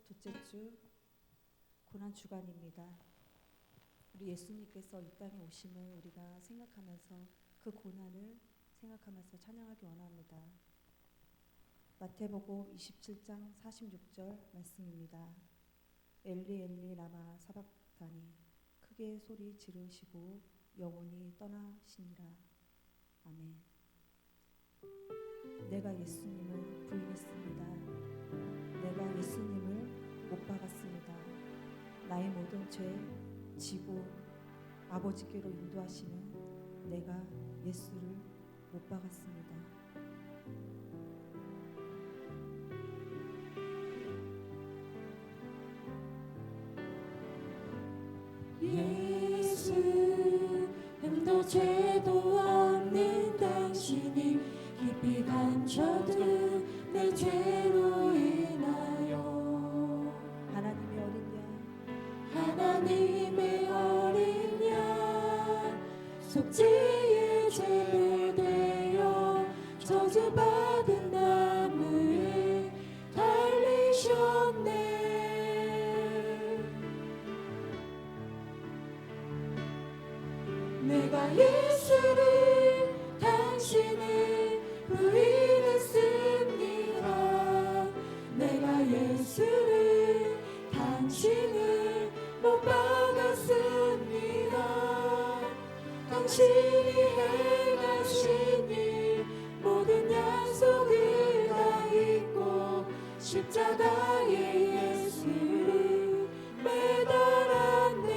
둘째 주 고난 주간입니다. 우리 예수님께서 이 땅에 오심을 우리가 생각하면서 그 고난을 생각하면서 찬양하기 원합니다. 마태복음 27장 46절 말씀입니다. 엘리 엘리 라마 사박다니 크게 소리 지르시고 영혼이 떠나시니라. 아멘. 내가 예수님을 부인했습니다. 내가 예수님을 못 박았습니다. 나의 모든 죄 지고 아버지께로 인도하시는 내가 예수를 못 박았습니다. 예수 흠도 죄도 없는 당신이 깊이 감춰둔 내 죄로 인하여 하나님의 어린 양 속죄의 제물 되어 저주받은 나무에 달리셨네. 내가 예수를 당신을 부인했습니다. 내가 예수를 당신을 못 박았습니다. 당신이 행하신 일 모든 약속을 다 잊고 십자가에 예수를 매달았네.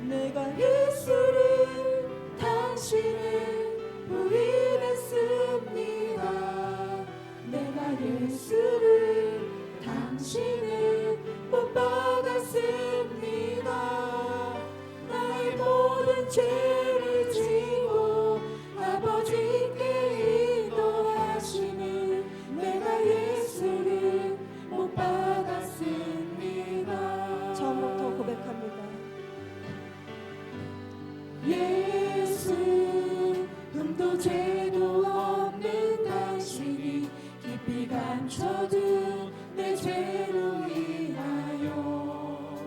내가 예수를 당신을 부인했습니다. 내가 예수를 당신을 못 박았습니다. 나의 모든 죄를 지고 아버지께 인도하시는 내가 예수를 못 박았습니다. 처음부터 고백합니다. 예수 흠도 죄도 없는 당신이 깊이 감춰둔 내 죄로 인하여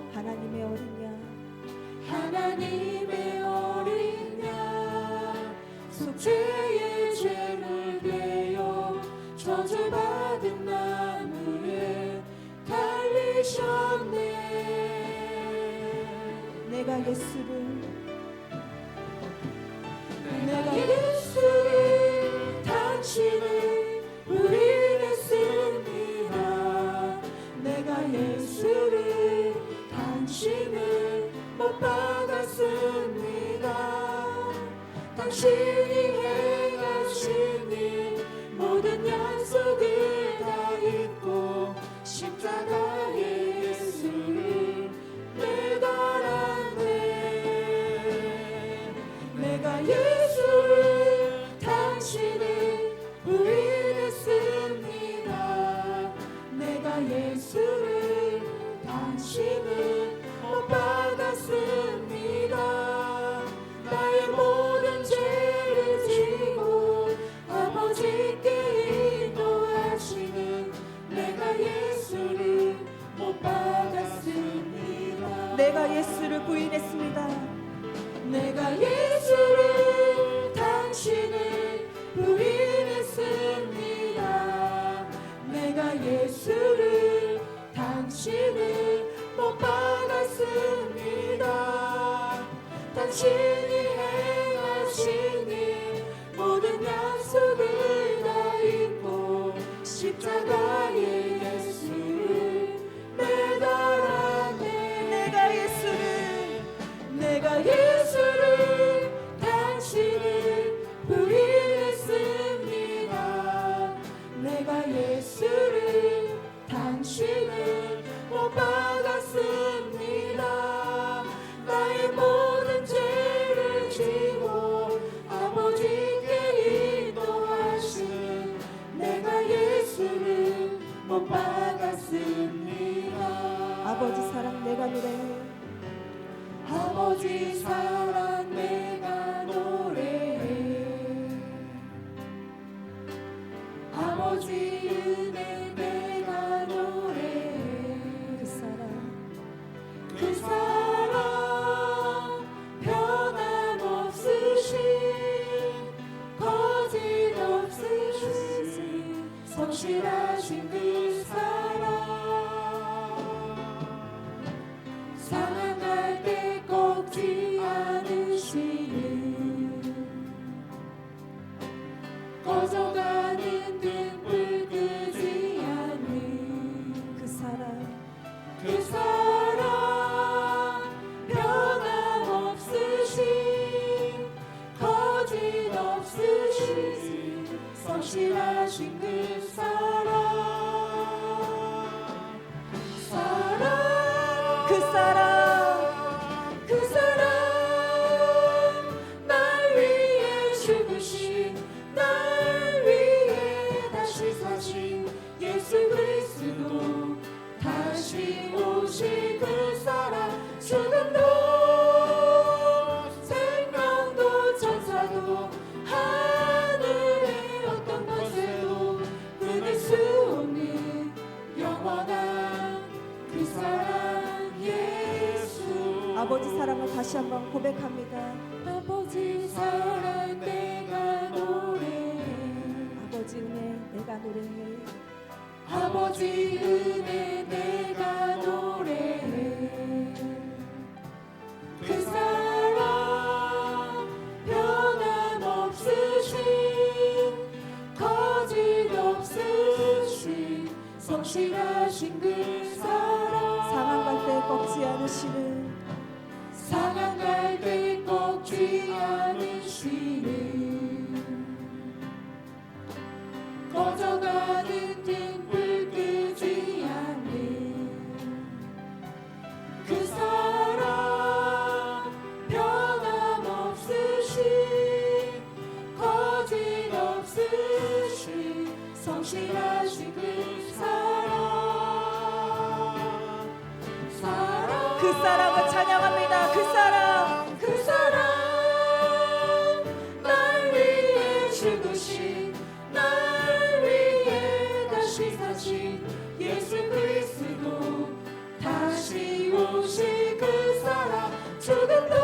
하나님의 어린 양 속죄의 죄물 되어 저주받은 나무에 달리셨네. 내가 예수를 당신을 부인했습니다. 내가 예수를 당신을 못 박았습니다. 당신이 행하신 일 모든 약속을 다 잊고 십자가에 예수를 매달았네. 내가 예수를 당신을 부인했습니다. 내가 예수를 당신을 못 박았습니다. 나의 모든 죄를 지고 아버지께 인도하시는 내가 예수를 못 박았습니다. 내가 예수를 부인했습니다. 내가 예수를 당신을 부인했습니다. 내가 예수를 당신을 못 박았습니다. 당신이 행하신 일 모든 약속을 다 잊고 십자가에 예수를 매달았네. 내가 예수를 당신을 부인했습니다. 내가 예수를 당신을 못 박았습니다. 나의 모든 죄를 지고 아버지께 인도하신 내가 예수를 못 박았습니다. 아버지 사랑 내가 노래해. 아버지 사랑 내가 노래해. 아버지 은혜 내가 성실하신 그 사랑 상한 때 꺾지 않으시는 꺼져가는 등불 끄지 않는 그 사랑 변함없으신 거짓없으신 성실하신 그 사랑 그 사랑 날 위해 죽으신 날 위해 다시 사신 예수 그리스도 다시 오실 그 사랑 죽음도 생명도 천사도 하늘의 어떤 권세도 끊을 수 없는 영원한 그 사랑 예수 아버지 사랑을 다시 한번 고백합니다. 아버지 사랑 내가 노래해 아버지 은혜 내가 노래해 아버지 은혜 내가 노래해 그 사랑 변함없으신 거짓없으신 성실하신 그 사랑 상한 갈 때 꺾지 않으시는 상한 갈 때 꺾지 않으시는 꺼져가는 등불 끄지 않는 그 사랑 변함없으신 거짓없으신 성실하신 그 사랑 그 사랑을 찬양합니다. 그 사랑 날 위해 죽으신 날 위해 다시 사신 예수 그리스도 다시 오실 그 사랑 죽음도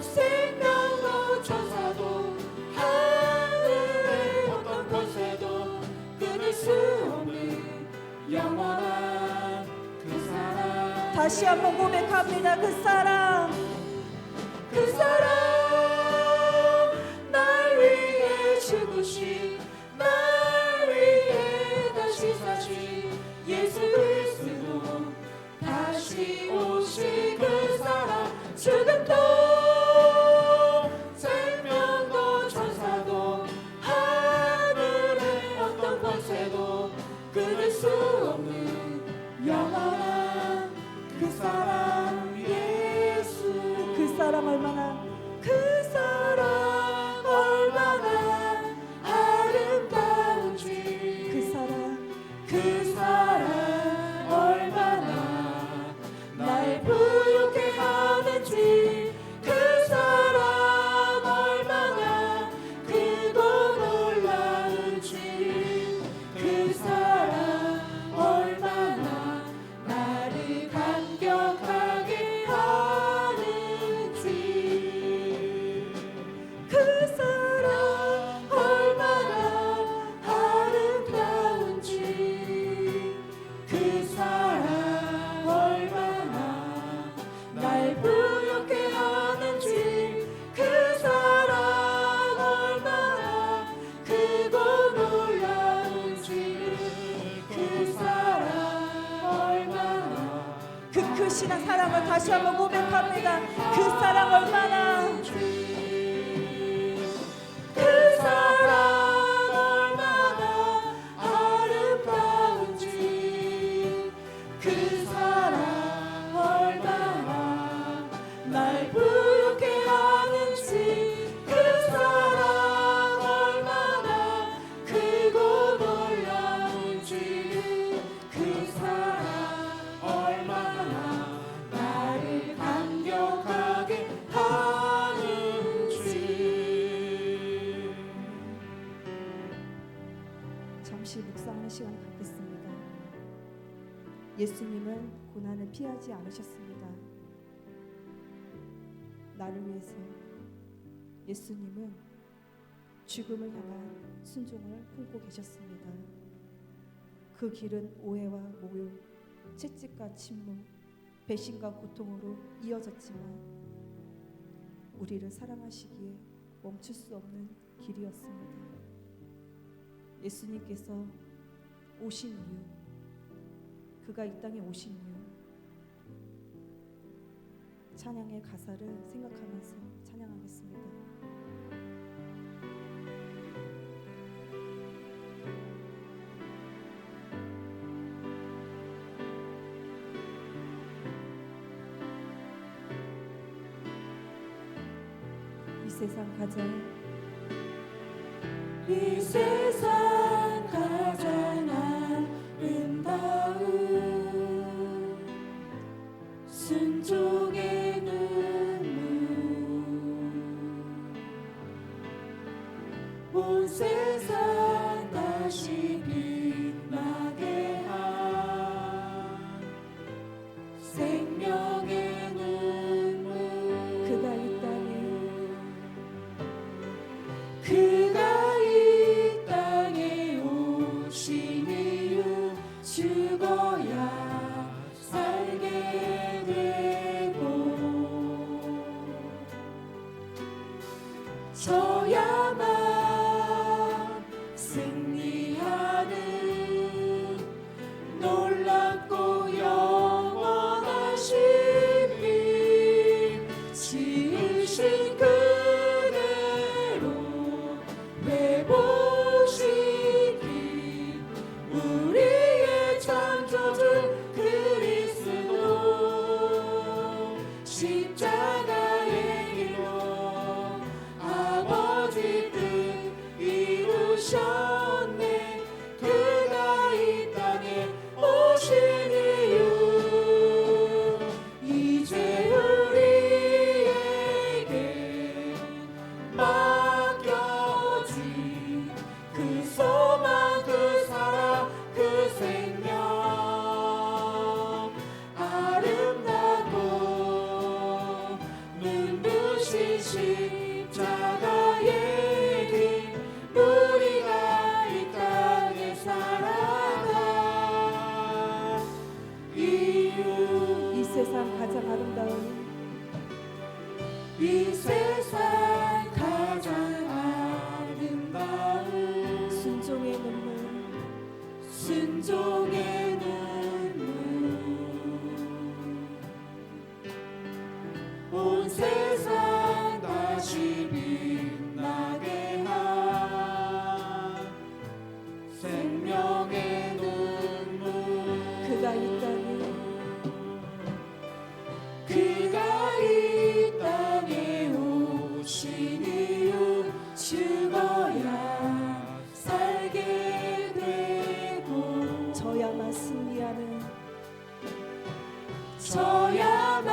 생명도 천사도 하늘의 어떤 권세도 끊을 수 없는 영원한 그 사랑 다시 한번 고백합니다. 그 사랑 날 위해 죽으신 날 위해 다시 사신 예수 그리스도 다시 오실 그 사랑 죽음도 생명도 천사도 하늘의 어떤 권세도 끊을 수 없는 영원한 그 사랑 예수 그 사랑 얼마나 그 사랑 얼마나 아름다운지 그 사랑 얼마나 날 부유케 하는지 그 사랑 얼마나 크고 놀라운지 그 사랑 얼마나 나를 감격하게 하는지 그 사랑 얼마나 아름다운지 그 사랑 얼마나 날 부유케 하는지 그 사랑 얼마나 크고 놀라운지 그 사랑 얼마나 그 크신 사랑을 다시 한번 고백합니다. 그 사랑 얼마나 그 사랑 얼마나 아름다운지 그 사랑 얼마나 날 부유케 하는지 그 사랑 얼마나 크고 놀라운지 그 사랑 얼마나 나를 감격하게 하는지 잠시 묵상하는 시간을 갖겠습니다. 예수님은 고난을 피하지 않으셨습니다. 나를 위해서 예수님은 죽음을 향한 순종을 품고 계셨습니다. 그 길은 오해와 모욕, 채찍과 침묵, 배신과 고통으로 이어졌지만 우리를 사랑하시기에 멈출 수 없는 길이었습니다. 예수님께서 오신 이유, 그가 이 땅에 오신 이유, 찬양의 가사를 생각하면서 찬양하겠습니다. 이 세상 가장 이 세상 가장 아름다운 순종의 눈물 온 세상 다시 빛나게 한 생명의 눈물 그가 이 땅에 그가 이 땅에 오신 이유 죽어야 살게 되고 져야만 승리하는 놀랍고 영원하신 님 지으신 그대로 회복시킨 우리의 창조주 그리스도 십자가의 길로 아버지 뜻 이루셨네 그가 이 땅에 오신 이유 이제 우리에게 맡겨진 그 소망 그 사랑 그 생명 아름답고 눈부신 십자가의 길 우리가 이 땅에 살아가 이유 이 세상 가장 아름다운 이 세상 가장 아름다운 순종의 눈물, 순종의 눈물 온 세상 다시 빛나게 한 생명의 눈물 그가 이 땅에 그가 이 땅에 오신 이유 죽어야 살게 되고 져야만 승리하는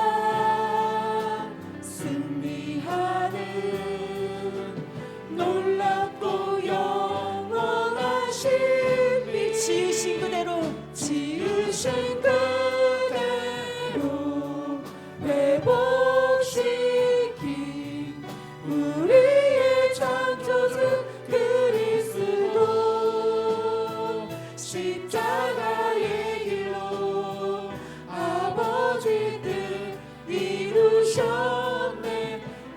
져야만 승리하는 놀랍고 영원하신 빛 지으신 그대로 지으신 그대로 회복시킨 우리의 창조주 그리스도 십자가의 길로 아버지 뜻 이루셨네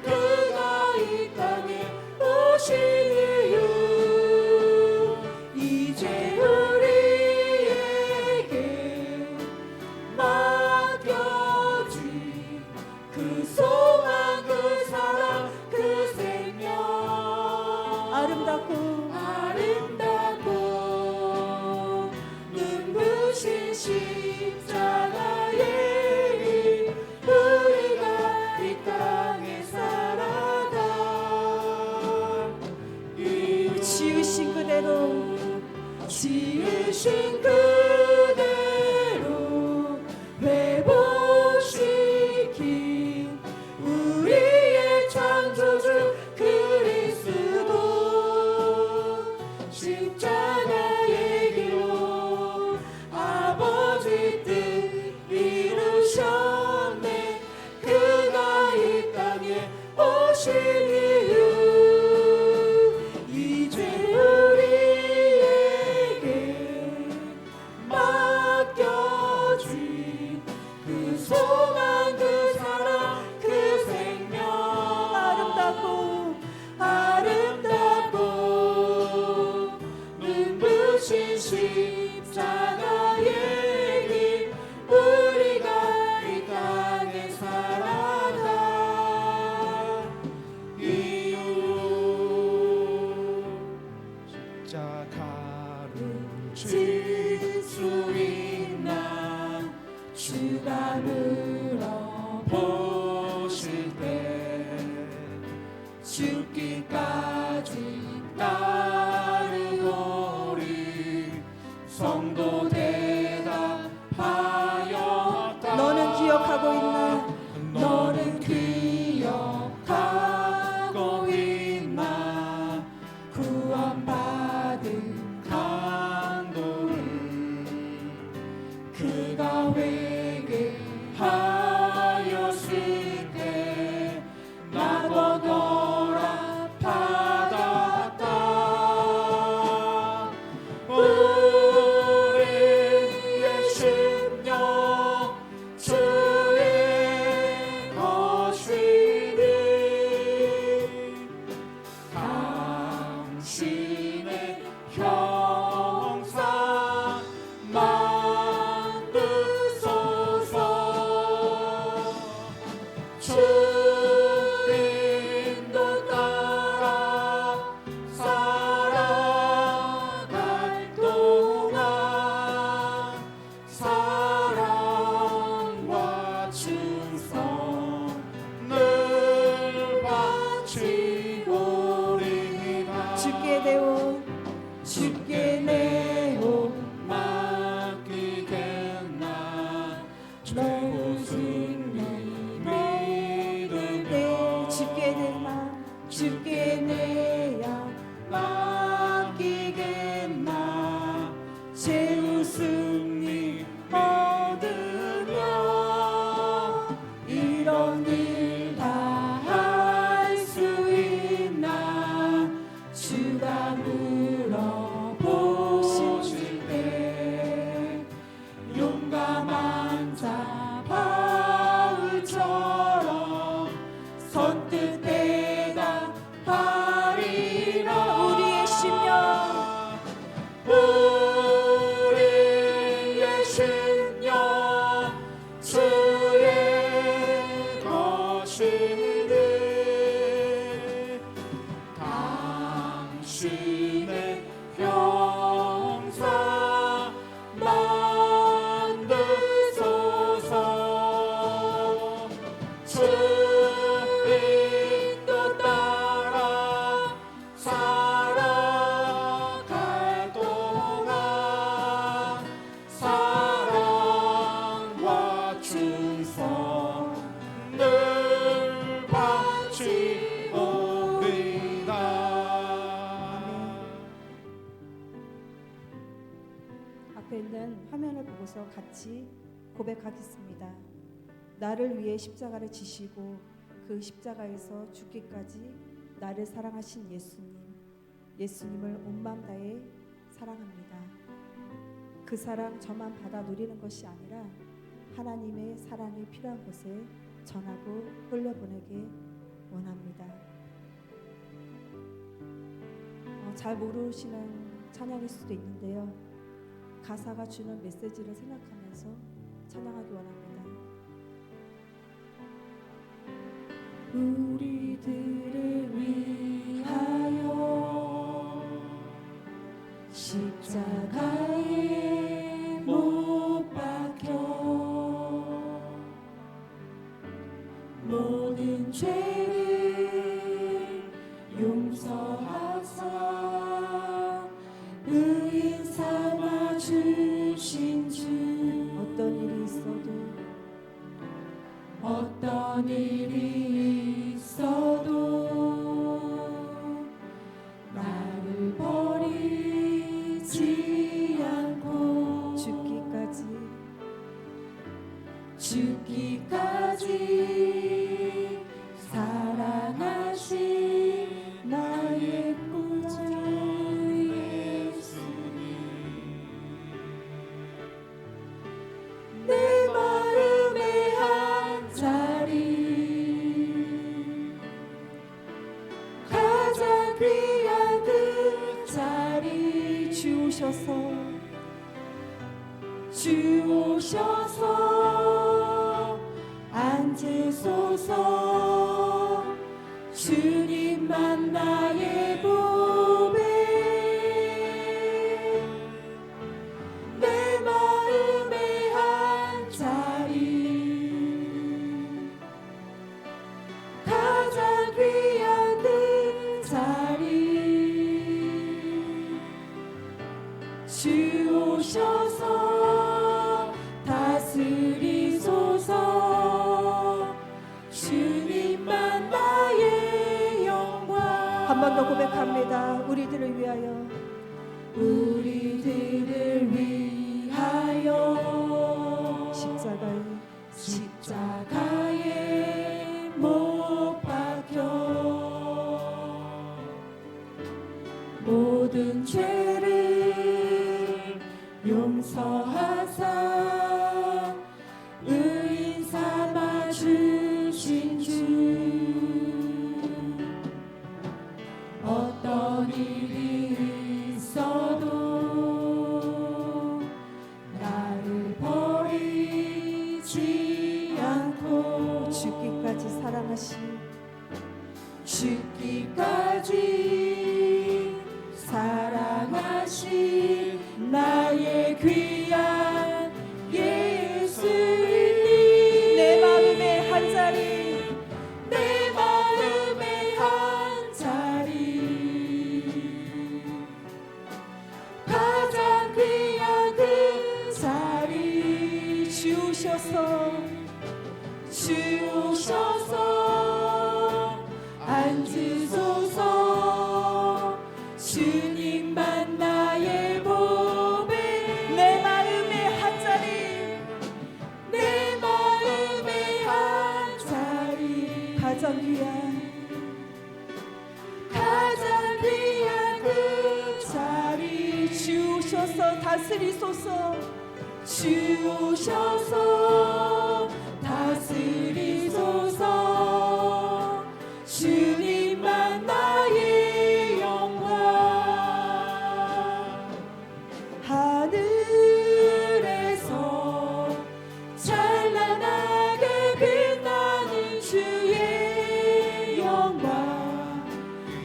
그가 이 땅에 오신 이유 이제 우리에게 맡겨진 그 소망 그 사랑 그 생명 아름답고 아름답고 눈부신 십자가의 길 우리가 이 땅에 살아가 이유 지으신 그대로 지으신 그대로 회복시킨 우리의 창조주 그리스도 십자가의 길로 아버지 뜻 이루셨네 그가 이 땅에 오신 이유 가르칠 수 있나 주가 물어보실 때 죽기까지 따르고리 성도 대답하였다. 너는 기억하고 있나? 너는 기억하고 있나 구원받은 간도를 그가 회개하였을 때 나도 너라 받았다. 우리의 심령 주의 것이니 당신의 형상 만드소서. 주님도 따라 살아갈 동안 사랑과 충성을 바치오리이다. 주께 내오 맡기겠나 무슨 믿으며 주께 내야 맡기겠나 최후 승리 얻으며 이런 일 다 할 수 있나 주가 물어보실 때 용감한 자 바울처럼 선뜻 대답하리라. 우리의 심령 우리의 심령 주의 것이니 당신의 형상 만드소서. 주님도 따라 살아갈 동안 사랑과 충성을 바치오리다. 앞에 있는 화면을 보고서 같이 고백하겠습니다. 나를 위해 십자가를 지시고 그 십자가에서 죽기까지 나를 사랑하신 예수님을 온 마음 다해 사랑합니다. 그 사랑 저만 받아 누리는 것이 아니라 하나님의 사랑이 필요한 곳에 전하고 흘려보내게 원합니다. 잘 모르시는 찬양일 수도 있는데요. 가사가 주는 메시지를 생각하면서 찬양하기 원합니다. 우리들을 위하여 십자가에 못 박혀 모든 죄를 용서하사 의인 삼아 주신 주. 어떤 일이 있어도 나를 버리지 않고 죽기까지 사랑하신 나의 구주 예수님. 내 마음의 한 자리 가장 귀한 그 자리 주오셔서 앉으소서. 주님만 나의 보배 주 오셔서 다스리소서. 주님만 나의 영광. 한 번 더 고백합니다. 우리들을 위하여, 우리들을 위하여 십자가에 못 박혀 모든 죄를 용서하사 의인 삼아 주신 주. 어떤 일이 있어도 나를 버리지 않고 죽기까지 사랑하신 죽기까지 사랑하신 나의 귀한 예수님. 내 마음의 한 자리, 내 마음의 한 자리, 가장 귀한 그 자리 주셔서 앉으소서. 주님만 나의 보배. 내 마음의 한 자리, 내 마음의 한 자리, 가장 귀한 그 자리 주셔서 다스리소서. 주셔서 다스리소서. 주님만 나의 영광. 하늘에서 찬란하게 빛나는 주의 영광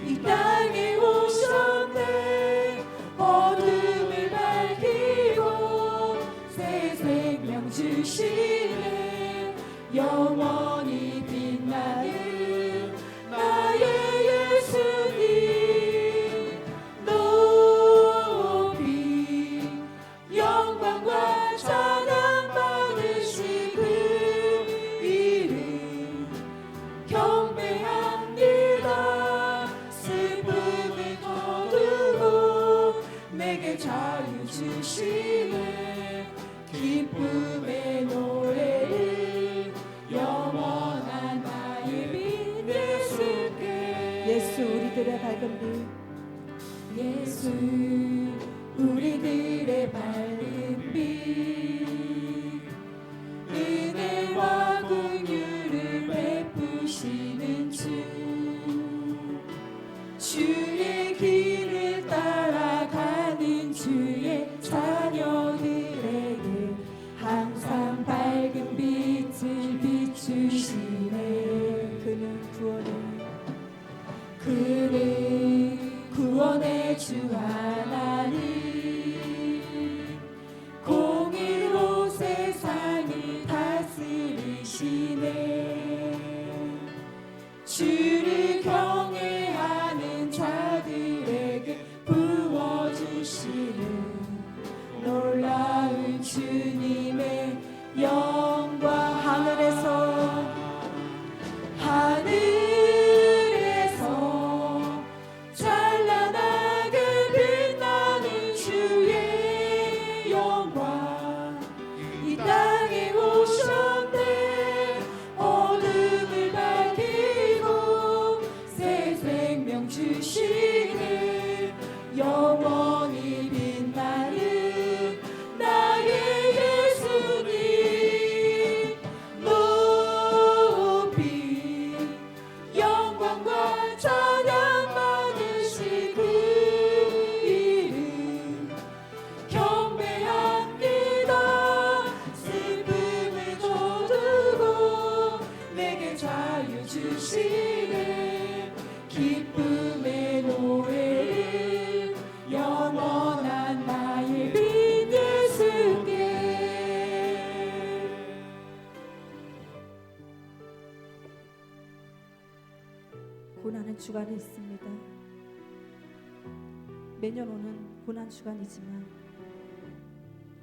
이 땅에 오셨네. 어둠을 밝히고 새 생명 주시네. 영원히 빛나는 나의 예수님 높이 영광과 찬양 받으시 그 이름 경배합니다. 슬픔을 거두고 내게 자유 주시네. 기쁨의 노래를 영원한 나의 빛 예수께. 예수 우리들의 밝은 빛, 예수 우리들의 밝은 빛. 은혜와 긍휼을 베푸시는 주. 주의 길을 따라가는 주의 자녀들에게 항상 밝은 빛을 비추시네. 그는 구원의 주 하나님. 공의로 세상을 다스리시네. 주를 경외하는 자들에게 부어주시는 놀라운 주님의 영광. 하늘에서 찬란하게 빛나는 주의 영광 이 땅에 오셨네. 어둠을 밝히고 새 생명 주시네. 영원히 빛나는 나의 예수님 높이 영광과 찬양 받으시 그 이름 경배합니다. 슬픔을 거두고 내게 자유 주시네. 기쁨의 노래를 영원한 나의 빛 예수께. 고난의 주간이 있습니다. 매년 오는 고난 주간이지만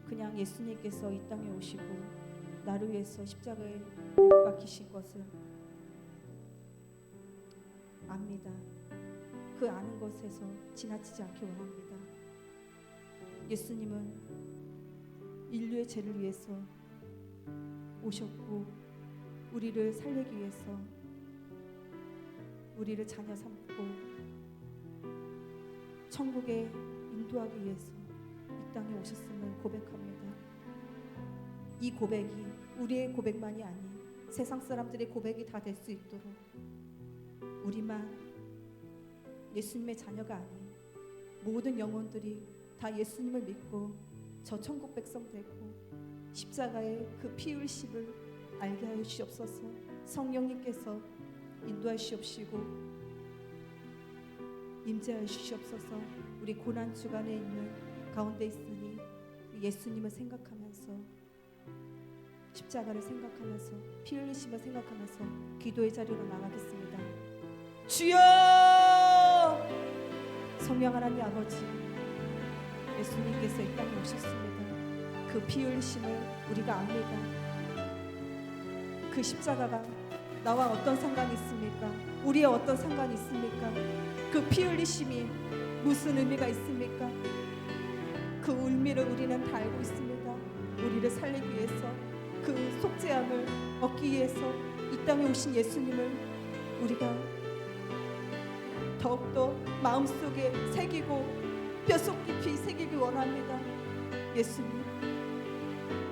그냥 예수님께서 이 땅에 오시고 나를 위해서 십자가에 못 박히신 것을 압니다. 그 아는 것에서 지나치지 않기 원합니다. 예수님은 인류의 죄를 위해서 오셨고 우리를 살리기 위해서 우리를 자녀 삼고 천국에 인도하기 위해서 이 땅에 오셨음을 고백합니다. 이 고백이 우리의 고백만이 아닌 세상 사람들의 고백이 다 될 수 있도록 우리만 예수님의 자녀가 아닌 모든 영혼들이 다 예수님을 믿고 저 천국 백성 되고 십자가의 그 피 흘심을 알게 하여 주시옵소서. 성령님께서 인도하여 주시옵시고 임재하여 주시옵소서. 우리 고난 주간에 있는 가운데 있으니 예수님을 생각하면서 십자가를 생각하면서 피 흘리심을 생각하면서 기도의 자리로 나가겠습니다. 주여! 성령 하나님 아버지, 예수님께서 이 땅에 오셨습니다. 그 피 흘리심을 우리가 압니다. 그 십자가가 나와 어떤 상관이 있습니까? 우리의 어떤 상관이 있습니까? 그 피 흘리심이 무슨 의미가 있습니까? 그 의미를 우리는 다 알고 있습니다. 우리를 살리기 위해서 그 속죄함을 얻기 위해서 이 땅에 오신 예수님을 우리가 더욱더 마음속에 새기고 뼛속 깊이 새기기 원합니다. 예수님,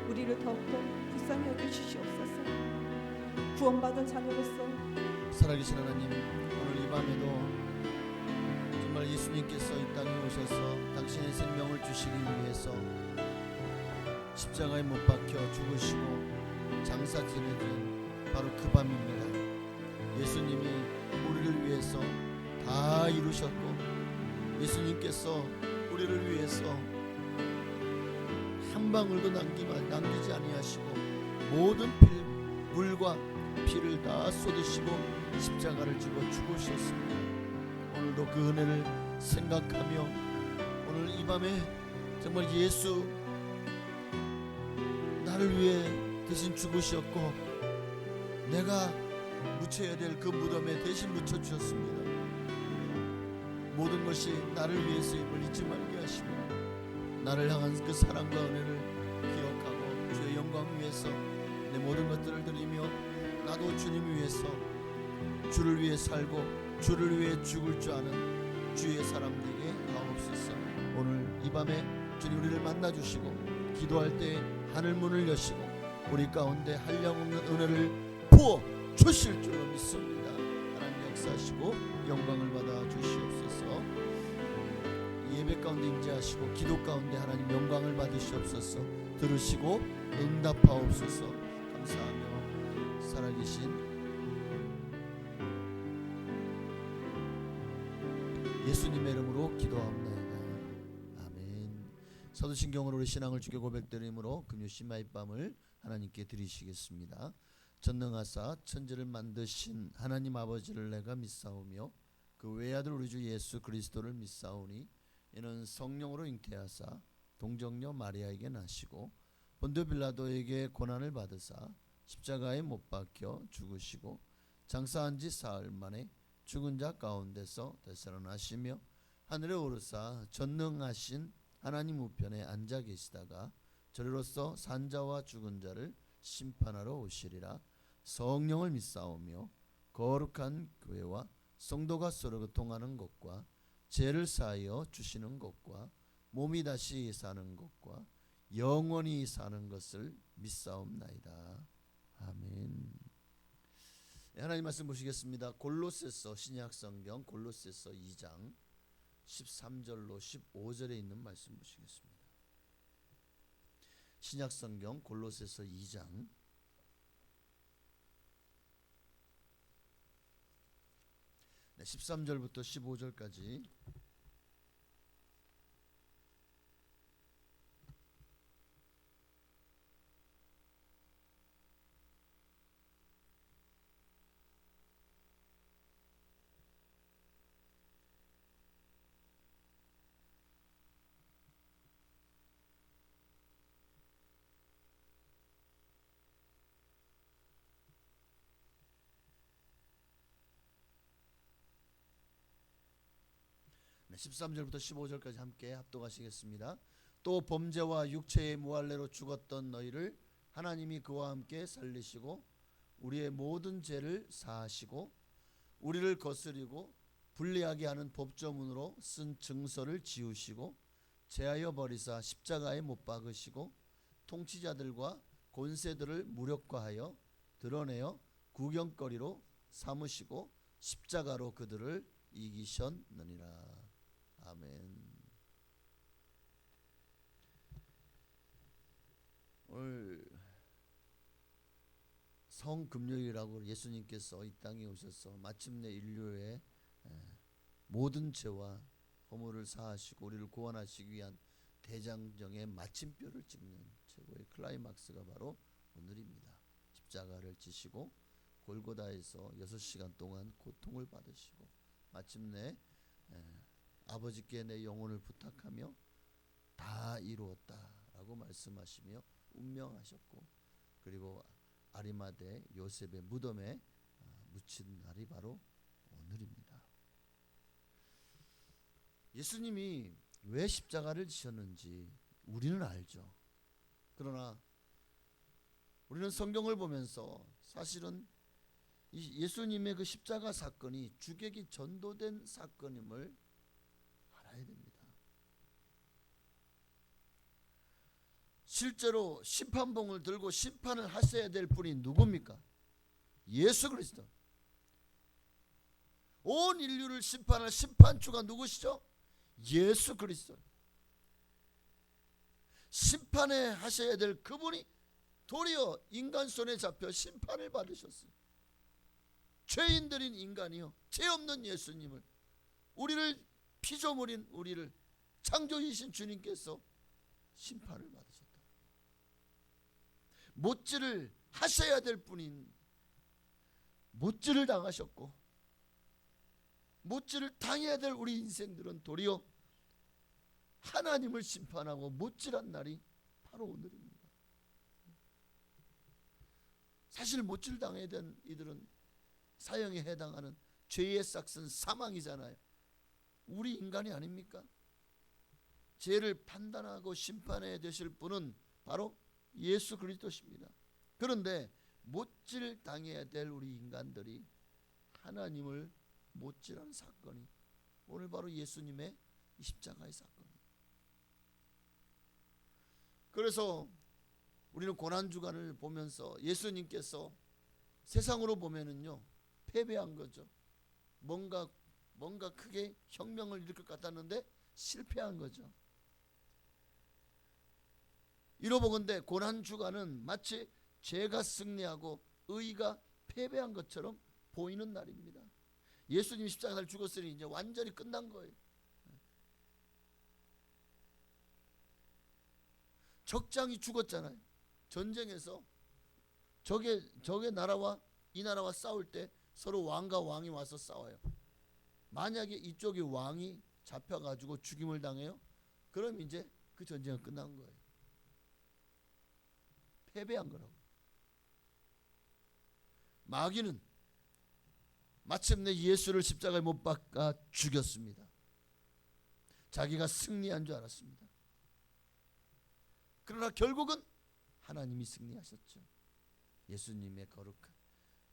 우리를 더욱더 불쌍히 여겨주시옵소서. 구원받은 자녀로서 살아계신 하나님, 오늘 이 밤에도 정말 예수님께서 이 땅에 오셔서 당신의 생명을 주시기 위해서 십자가에 못 박혀 죽으시고 장사 지내던 바로 그 밤입니다. 예수님이 우리를 위해서 다 이루셨고 예수님께서 우리를 위해서 한 방울도 남기지 아니하시고 모든 물과 피를 다 쏟으시고 십자가를 지고 죽으셨습니다. 오늘도 그 은혜를 생각하며 오늘 이 밤에 정말 예수 나를 위해 대신 죽으셨고 내가 묻혀야 될 그 무덤에 대신 묻혀주셨습니다. 모든 것이 나를 위해서임을 잊지 말게 하시고 나를 향한 그 사랑과 은혜를 기억하고 주의 영광 위해서 내 모든 것들을 드리며 나도 주님 위해서 주를 위해 살고 주를 위해 죽을 줄 아는 주의 사람 되게 하옵소서. 오늘 이 밤에 주님 우리를 만나주시고 기도할 때 하늘 문을 여시고 우리 가운데 한량없는 은혜를 부어 주실 줄로 믿습니다. 하나님 역사하시고 영광을 받아 주시옵소서. 예배 가운데 임재하시고 기도 가운데 하나님 영광을 받으시옵소서. 들으시고 응답하옵소서. 감사하며 살아계신 예수님의 이름으로 기도합니다. 아멘. 사도신경으로 우리 신앙을 주께 고백드림으로 금요 심야의 밤을 하나님께 드리시겠습니다. 전능하사 천지를 만드신 하나님 아버지를 내가 믿사오며 그 외아들 우리 주 예수 그리스도를 믿사오니 이는 성령으로 잉태하사 동정녀 마리아에게 나시고 본디오 빌라도에게 고난을 받으사 십자가에 못 박혀 죽으시고 장사한 지 사흘 만에 죽은 자 가운데서 되살아나시며 하늘에 오르사 전능하신 하나님 우편에 앉아 계시다가 저리로서 산자와 죽은 자를 심판하러 오시리라. 성령을 믿사오며 거룩한 교회와 성도가 서로 교통하는 것과 죄를 사하여 주시는 것과 몸이 다시 사는 것과 영원히 사는 것을 믿사옵나이다. 아멘. 하나님 말씀 보시겠습니다. 골로새서 신약성경 골로새서 2장 13절로 15절에 있는 말씀 보시겠습니다. 신약성경 골로새서 2장 13절부터 15절까지 13절부터 15절까지 함께 합독하시겠습니다. 또 범죄와 육체의 무할례로 죽었던 너희를 하나님이 그와 함께 살리시고 우리의 모든 죄를 사하시고 우리를 거스리고 불리하게 하는 법조문으로 쓴 증서를 지우시고 제하여 버리사 십자가에 못 박으시고 통치자들과 권세들을 무력화하여 드러내어 구경거리로 삼으시고 십자가로 그들을 이기셨느니라. 아멘. 오늘 성금요일이라고 예수님께서 이 땅에 오셔서 마침내 인류의 모든 죄와 허물을 사하시고 우리를 구원하시기 위한 대장정의 마침표를 찍는 최고의 클라이막스가 바로 오늘입니다. 십자가를 지시고 골고다에서 6시간 동안 고통을 받으시고 마침내 아버지께 내 영혼을 부탁하며 다 이루었다라고 말씀하시며 운명하셨고 그리고 아리마대 요셉의 무덤에 묻힌 날이 바로 오늘입니다. 예수님이 왜 십자가를 지셨는지 우리는 알죠. 그러나 우리는 성경을 보면서 사실은 이 예수님의 그 십자가 사건이 주객이 전도된 사건임을 알아야 됩니다. 실제로 심판봉을 들고 심판을 하셔야 될 분이 누굽니까? 예수 그리스도. 온 인류를 심판할 심판주가 누구시죠? 예수 그리스도. 심판에 하셔야 될 그분이 도리어 인간 손에 잡혀 심판을 받으셨어요. 죄인들인 인간이요 죄 없는 예수님을 우리를 피조물인 우리를 창조이신 주님께서 심판을 받으셨다. 못질을 하셔야 될 분인 못질을 당하셨고 못질을 당해야 될 우리 인생들은 도리어 하나님을 심판하고 못질한 날이 바로 오늘입니다. 사실 못질 당해야 된 이들은 사형에 해당하는 죄의 싹은 사망이잖아요. 우리 인간이 아닙니까? 죄를 판단하고 심판해야 되실 분은 바로 예수 그리스도십니다. 그런데 못질 당해야 될 우리 인간들이 하나님을 못질한 사건이 오늘 바로 예수님의 십자가의 사건이에요. 그래서 우리는 고난주간을 보면서 예수님께서 세상으로 보면은요 패배한 거죠. 뭔가 크게 혁명을 일으킬 것 같았는데 실패한 거죠. 이로보건대 고난주간은 마치 죄가 승리하고 의가 패배한 것처럼 보이는 날입니다. 예수님이 십자가를 죽었으니 이제 완전히 끝난 거예요. 적장이 죽었잖아요. 전쟁에서 적의 나라와 이 나라와 싸울 때 서로 왕과 왕이 와서 싸워요. 만약에 이쪽이 왕이 잡혀가지고 죽임을 당해요. 그럼 이제 그 전쟁은 끝난 거예요. 패배한 거라고. 마귀는 마침내 예수를 십자가에 못 박아 죽였습니다. 자기가 승리한 줄 알았습니다. 그러나 결국은 하나님이 승리하셨죠. 예수님의 거룩한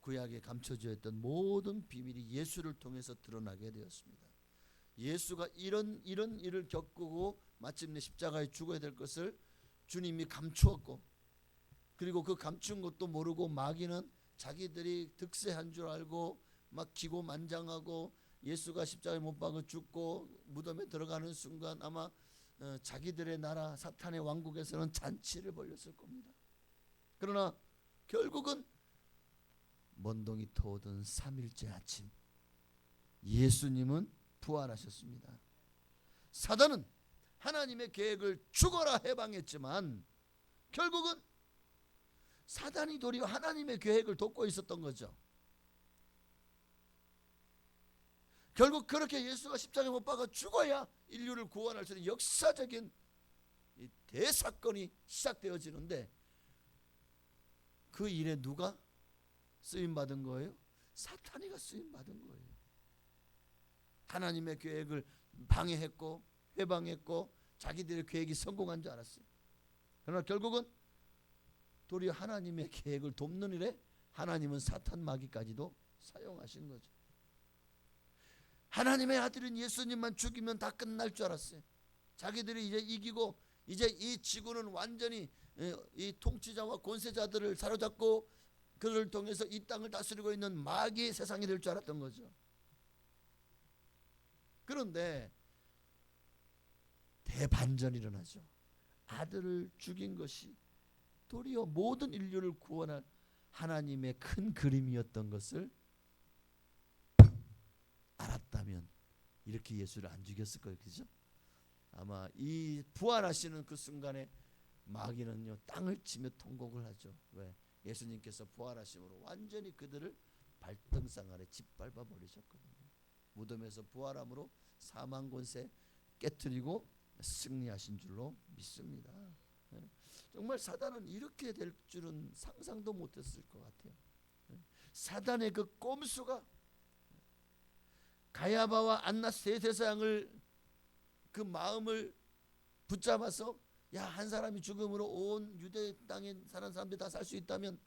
구약에 감춰져 있던 모든 비밀이 예수를 통해서 드러나게 되었습니다. 예수가 이런 일을 겪고 마침내 십자가에 죽어야 될 것을 주님이 감추었고 그리고 그 감춘 것도 모르고 마귀는 자기들이 득세한 줄 알고 막 기고만장하고 예수가 십자가에 못 박아 죽고 무덤에 들어가는 순간 아마 자기들의 나라 사탄의 왕국에서는 잔치를 벌였을 겁니다. 그러나 결국은 먼동이 터오던 3일째 아침 예수님은 부활하셨습니다. 사단은 하나님의 계획을 죽어라 해방했지만 결국은 사단이 도리어 하나님의 계획을 돕고 있었던 거죠. 결국 그렇게 예수가 십자가에 못 박아 죽어야 인류를 구원할 수 있는 역사적인 이 대사건이 시작되어지는데 그 일에 누가 쓰임받은 거예요? 사탄이가 쓰임받은 거예요. 하나님의 계획을 방해했고 회방했고 자기들의 계획이 성공한 줄 알았어요. 그러나 결국은 도리어 하나님의 계획을 돕는 일에 하나님은 사탄 마귀까지도 사용하신 거죠. 하나님의 아들인 예수님만 죽이면 다 끝날 줄 알았어요. 자기들이 이제 이기고 이제 이 지구는 완전히 이 통치자와 권세자들을 사로잡고 그를 통해서 이 땅을 다스리고 있는 마귀의 세상이 될 줄 알았던 거죠. 그런데 대반전이 일어나죠. 아들을 죽인 것이 도리어 모든 인류를 구원할 하나님의 큰 그림이었던 것을 알았다면 이렇게 예수를 안 죽였을 거예요. 그죠? 아마 이 부활하시는 그 순간에 마귀는요 땅을 치며 통곡을 하죠. 왜? 예수님께서 부활하심으로 완전히 그들을 발등상 아래 짓밟아 버리셨거든요. 무덤에서 부활함으로 사망 권세 깨트리고 승리하신 줄로 믿습니다. 정말 사단은 이렇게 될 줄은 상상도 못했을 것 같아요. 사단의 그 꼼수가 가야바와 안나 세세상을 그 마음을 붙잡아서 야, 한 사람이 죽음으로 온 유대 땅에 사는 사람들이 다 살 수 있다면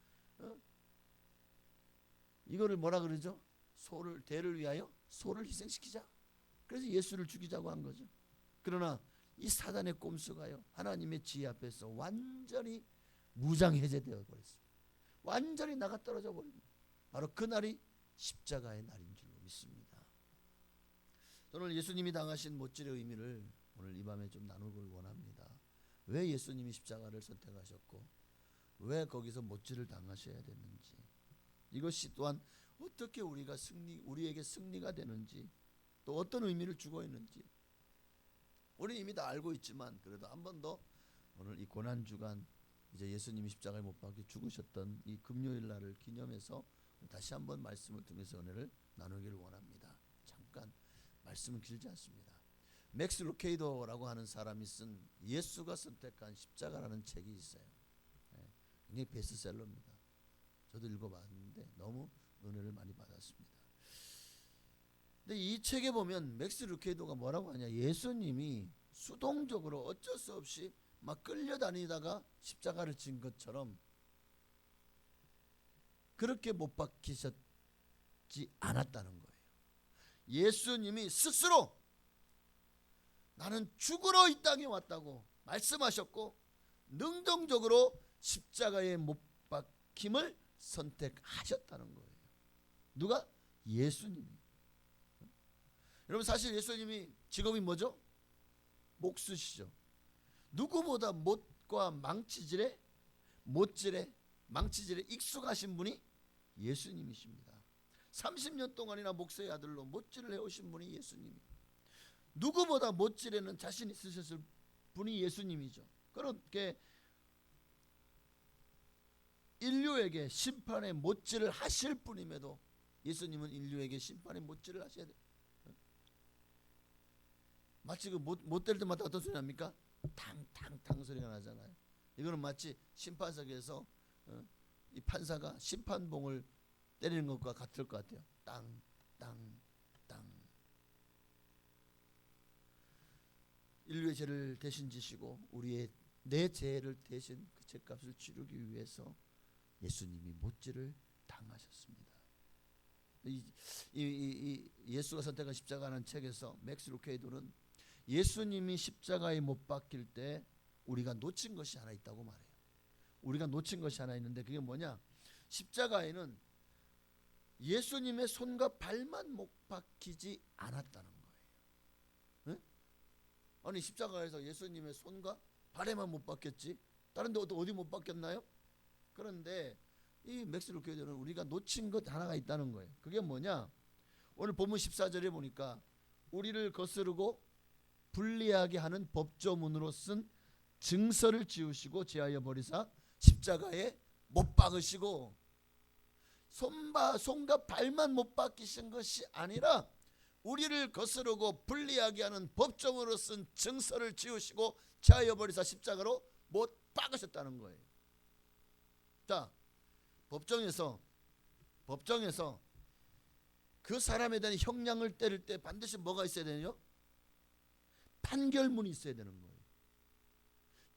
이거를 뭐라 그러죠? 소를 대를 위하여 소를 희생시키자. 그래서 예수를 죽이자고 한 거죠. 그러나 이 사단의 꼼수가요 하나님의 지혜 앞에서 완전히 무장해제되어 버렸어요. 완전히 나가 떨어져 버립니다. 바로 그날이 십자가의 날인 줄로 믿습니다. 저는 예수님이 당하신 못질의 의미를 오늘 이 밤에 좀 나누길 원합니다. 왜 예수님이 십자가를 선택하셨고 왜 거기서 못질을 당하셔야 됐는지, 이것이 또한 어떻게 우리에게 승리가 되는지, 또 어떤 의미를 주고 있는지 우리는 이미 다 알고 있지만 그래도 한 번 더 오늘 이 고난주간 이제 예수님이 십자가에 못 박혀 죽으셨던 이 금요일 날을 기념해서 다시 한번 말씀을 통해서 은혜를 나누기를 원합니다. 잠깐 말씀은 길지 않습니다. 맥스 루케이도라고 하는 사람이 쓴 예수가 선택한 십자가라는 책이 있어요. 굉장히 베스트셀러입니다. 저도 읽어봤는데 너무 은혜를 많이 받았습니다. 근데 이 책에 보면 맥스 루케이도가 뭐라고 하냐, 예수님이 수동적으로 어쩔 수 없이 막 끌려다니다가 십자가를 진 것처럼 그렇게 못 박히셨지 않았다는 거예요. 예수님이 스스로 나는 죽으러 이 땅에 왔다고 말씀하셨고 능동적으로 십자가에 못 박힘을 선택하셨다는 거예요. 누가? 예수님이. 여러분 사실 예수님이 직업이 뭐죠? 목수시죠. 누구보다 못과 망치질에 익숙하신 분이 예수님이십니다. 30년 동안이나 목수의 아들로 못질을 해오신 분이 예수님이에요. 누구보다 못질에는 자신 있으셨을 분이 예수님이죠. 그렇게 인류에게 심판의 못질을 하실 분임에도 예수님은 인류에게 심판의 못질을 하셔야 돼요. 마치 그 못 될 때마다 어떤 소리 납니까? 탕탕탕 소리가 나잖아요. 이거는 마치 심판석에서 이 판사가 심판봉을 때리는 것과 같을 것 같아요. 땅땅땅. 인류의 죄를 대신 지시고 내 죄를 대신 그 죄값을 치르기 위해서 예수님이 못질을 당하셨습니다. 이 예수가 선택한 십자가라는 책에서 맥스 루케이도는 예수님이 십자가에 못 박힐 때 우리가 놓친 것이 하나 있다고 말해요. 우리가 놓친 것이 하나 있는데 그게 뭐냐? 십자가에는 예수님의 손과 발만 못 박히지 않았다는 거예요. 네? 아니 십자가에서 예수님의 손과 발에만 못 박혔지 다른 데 어디 못 박혔나요? 그런데 이 맥스 루케이도는 우리가 놓친 것 하나가 있다는 거예요. 그게 뭐냐? 오늘 본문 14절에 보니까 우리를 거스르고 불리하게 하는 법조문으로 쓴 증서를 지우시고 제하여 버리사 십자가에 못 박으시고 손과 발만 못 박히신 것이 아니라 우리를 거스르고 불리하게 하는 법조문으로 쓴 증서를 지우시고 제하여 버리사 십자가로 못 박으셨다는 거예요. 자, 법정에서 그 사람에 대한 형량을 때릴 때 반드시 뭐가 있어야 되냐? 판결문이 있어야 되는 거예요.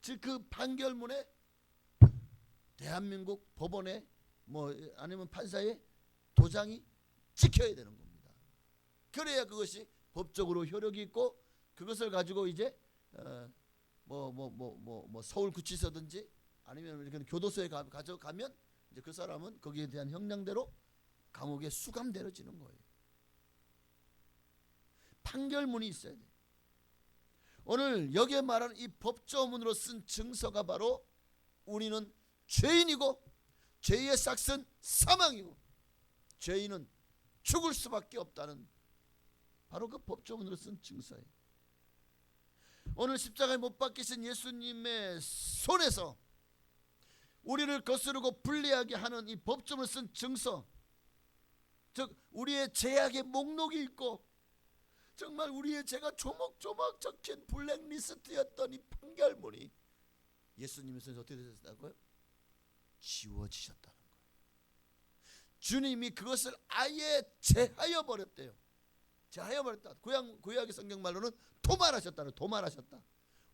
즉 그 판결문에 대한민국 법원에 뭐 아니면 판사의 도장이 찍혀야 되는 겁니다. 그래야 그것이 법적으로 효력이 있고 그것을 가지고 이제 서울구치소든지 아니면 이렇게 교도소에 가져가면 이제 그 사람은 거기에 대한 형량대로 감옥에 수감되어지는 거예요. 판결문이 있어야 돼요. 오늘 여기에 말하는 이 법조문으로 쓴 증서가 바로 우리는 죄인이고 죄의 삭은 사망이고 죄인은 죽을 수밖에 없다는 바로 그 법조문으로 쓴 증서예요. 오늘 십자가에 못 박히신 예수님의 손에서 우리를 거스르고 불리하게 하는 이 법조문을 쓴 증서, 즉 우리의 죄악의 목록이 있고 정말 우리의 죄가 조목조목 적힌 블랙리스트였던 이 판결문이 예수님의 손에서 어떻게 되셨다고요? 지워지셨다는 거예요. 주님이 그것을 아예 제하여 버렸대요. 제하여 버렸다. 구약의 성경 말로는 도말하셨다는, 도말하셨다.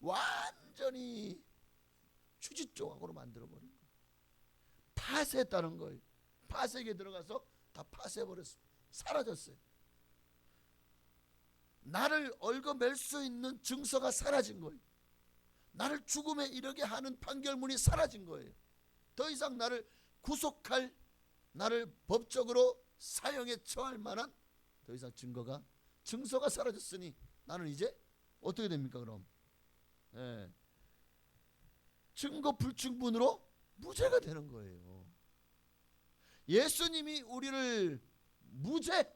완전히 휴지 조각으로 만들어 버린 거예요. 파쇄했다는 거예요. 파쇄기에 들어가서 다 파쇄해버렸어요. 사라졌어요. 나를 얽어맬 수 있는 증서가 사라진 거예요. 나를 죽음에 이르게 하는 판결문이 사라진 거예요. 더 이상 나를 구속할, 나를 법적으로 사형에 처할 만한 더 이상 증서가 사라졌으니 나는 이제 어떻게 됩니까 그럼? 증거 불충분으로 무죄가 되는 거예요. 예수님이 우리를 무죄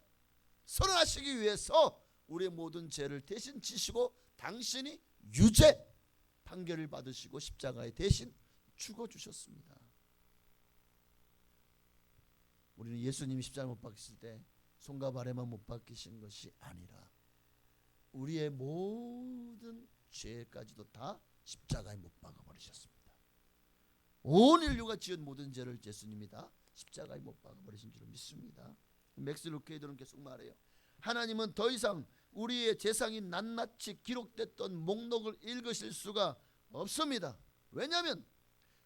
선언하시기 위해서 우리의 모든 죄를 대신 지시고 당신이 유죄 판결을 받으시고 십자가에 대신 죽어주셨습니다. 우리는 예수님이 십자가에 못 박히실 때 손과 발에만 못 박히신 것이 아니라 우리의 모든 죄까지도 다 십자가에 못 박아버리셨습니다. 온 인류가 지은 모든 죄를 예수님이 다 십자가에 못 박아버리신 줄 믿습니다. 맥스 루케이드는 계속 말해요. 하나님은 더 이상 우리의 재상이 낱낱이 기록됐던 목록을 읽으실 수가 없습니다. 왜냐하면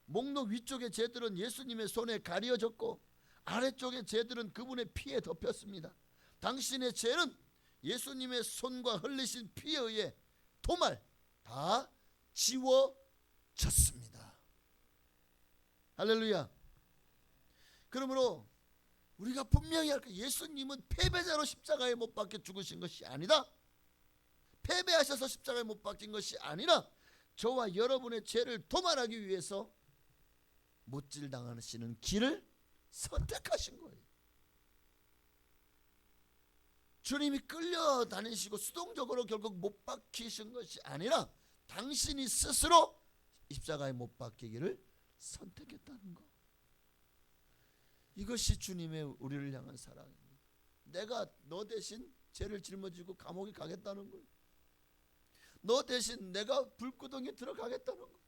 목록 위쪽의 죄들은 예수님의 손에 가려졌고 아래쪽의 죄들은 그분의 피에 덮였습니다. 당신의 죄는 예수님의 손과 흘리신 피에 의해 도말 다 지워졌습니다. 할렐루야. 그러므로 우리가 분명히 할 거예요. 예수님은 패배자로 십자가에 못 박혀 죽으신 것이 아니다. 패배하셔서 십자가에 못 박힌 것이 아니라 저와 여러분의 죄를 도말하기 위해서 못질 당하시는 길을 선택하신 거예요. 주님이 끌려다니시고 수동적으로 결국 못 박히신 것이 아니라 당신이 스스로 십자가에 못 박히기를 선택했다는 거. 이것이 주님의 우리를 향한 사랑입니다. 내가 너 대신 죄를 짊어지고 감옥에 가겠다는 거예요. 너 대신 내가 불구덩이에 들어가겠다는 거예요.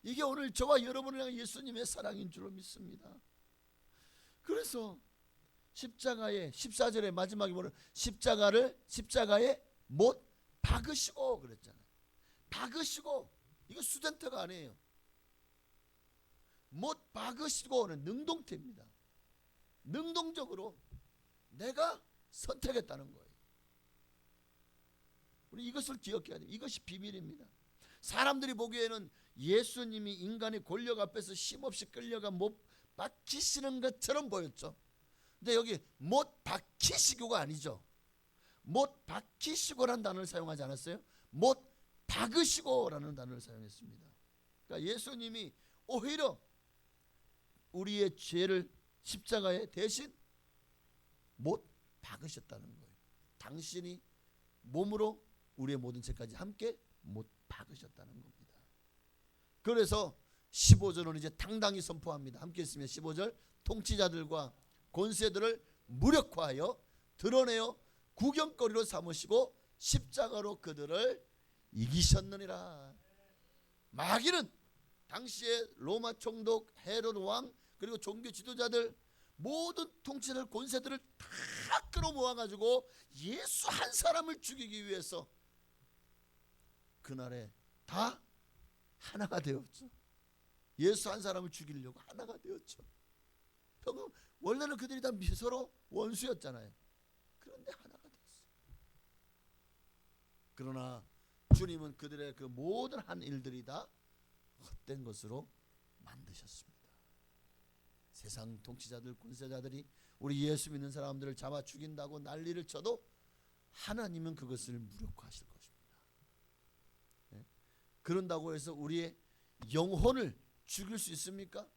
이게 오늘 저와 여러분을 향한 예수님의 사랑인 줄로 믿습니다. 그래서 십자가에 14절의 마지막에 보면 십자가에 못 박으시고 그랬잖아요. 박으시고 이거 수동태가 아니에요. 못 박으시고는 능동태입니다. 능동적으로 내가 선택했다는 거예요. 우리 이것을 기억해야 돼요. 이것이 비밀입니다. 사람들이 보기에는 예수님이 인간의 권력 앞에서 힘없이 끌려가 못 박히시는 것처럼 보였죠. 근데 여기 못 박히시고가 아니죠. 못 박히시고라는 단어를 사용하지 않았어요. 못 박으시고라는 단어를 사용했습니다. 그러니까 예수님이 오히려 우리의 죄를 십자가에 대신 못 박으셨다는 거예요. 당신이 몸으로 우리의 모든 죄까지 함께 못 박으셨다는 겁니다. 그래서 15절은 이제 당당히 선포합니다. 함께 있으면 15절 통치자들과 권세들을 무력화하여 드러내어 구경거리로 삼으시고 십자가로 그들을 이기셨느니라. 마귀는 당시에 로마 총독 헤롯 왕 그리고 종교 지도자들 모든 통치자들 권세들을 다 끌어모아 가지고 예수 한 사람을 죽이기 위해서 그날에 다 하나가 되었죠. 예수 한 사람을 죽이려고 하나가 되었죠. 원래는 그들이 다 서로 원수였잖아요. 그런데 하나가 됐어요. 그러나 주님은 그들의 그 모든 한 일들이 다 헛된 것으로 만드셨습니다. 세상 통치자들, 군세자들이 우리 예수 믿는 사람들을 잡아 죽인다고 난리를 쳐도 하나님은 그것을 무력화하실 것입니다. 그런다고 해서 우리의 영혼을 죽일 수 있습니까?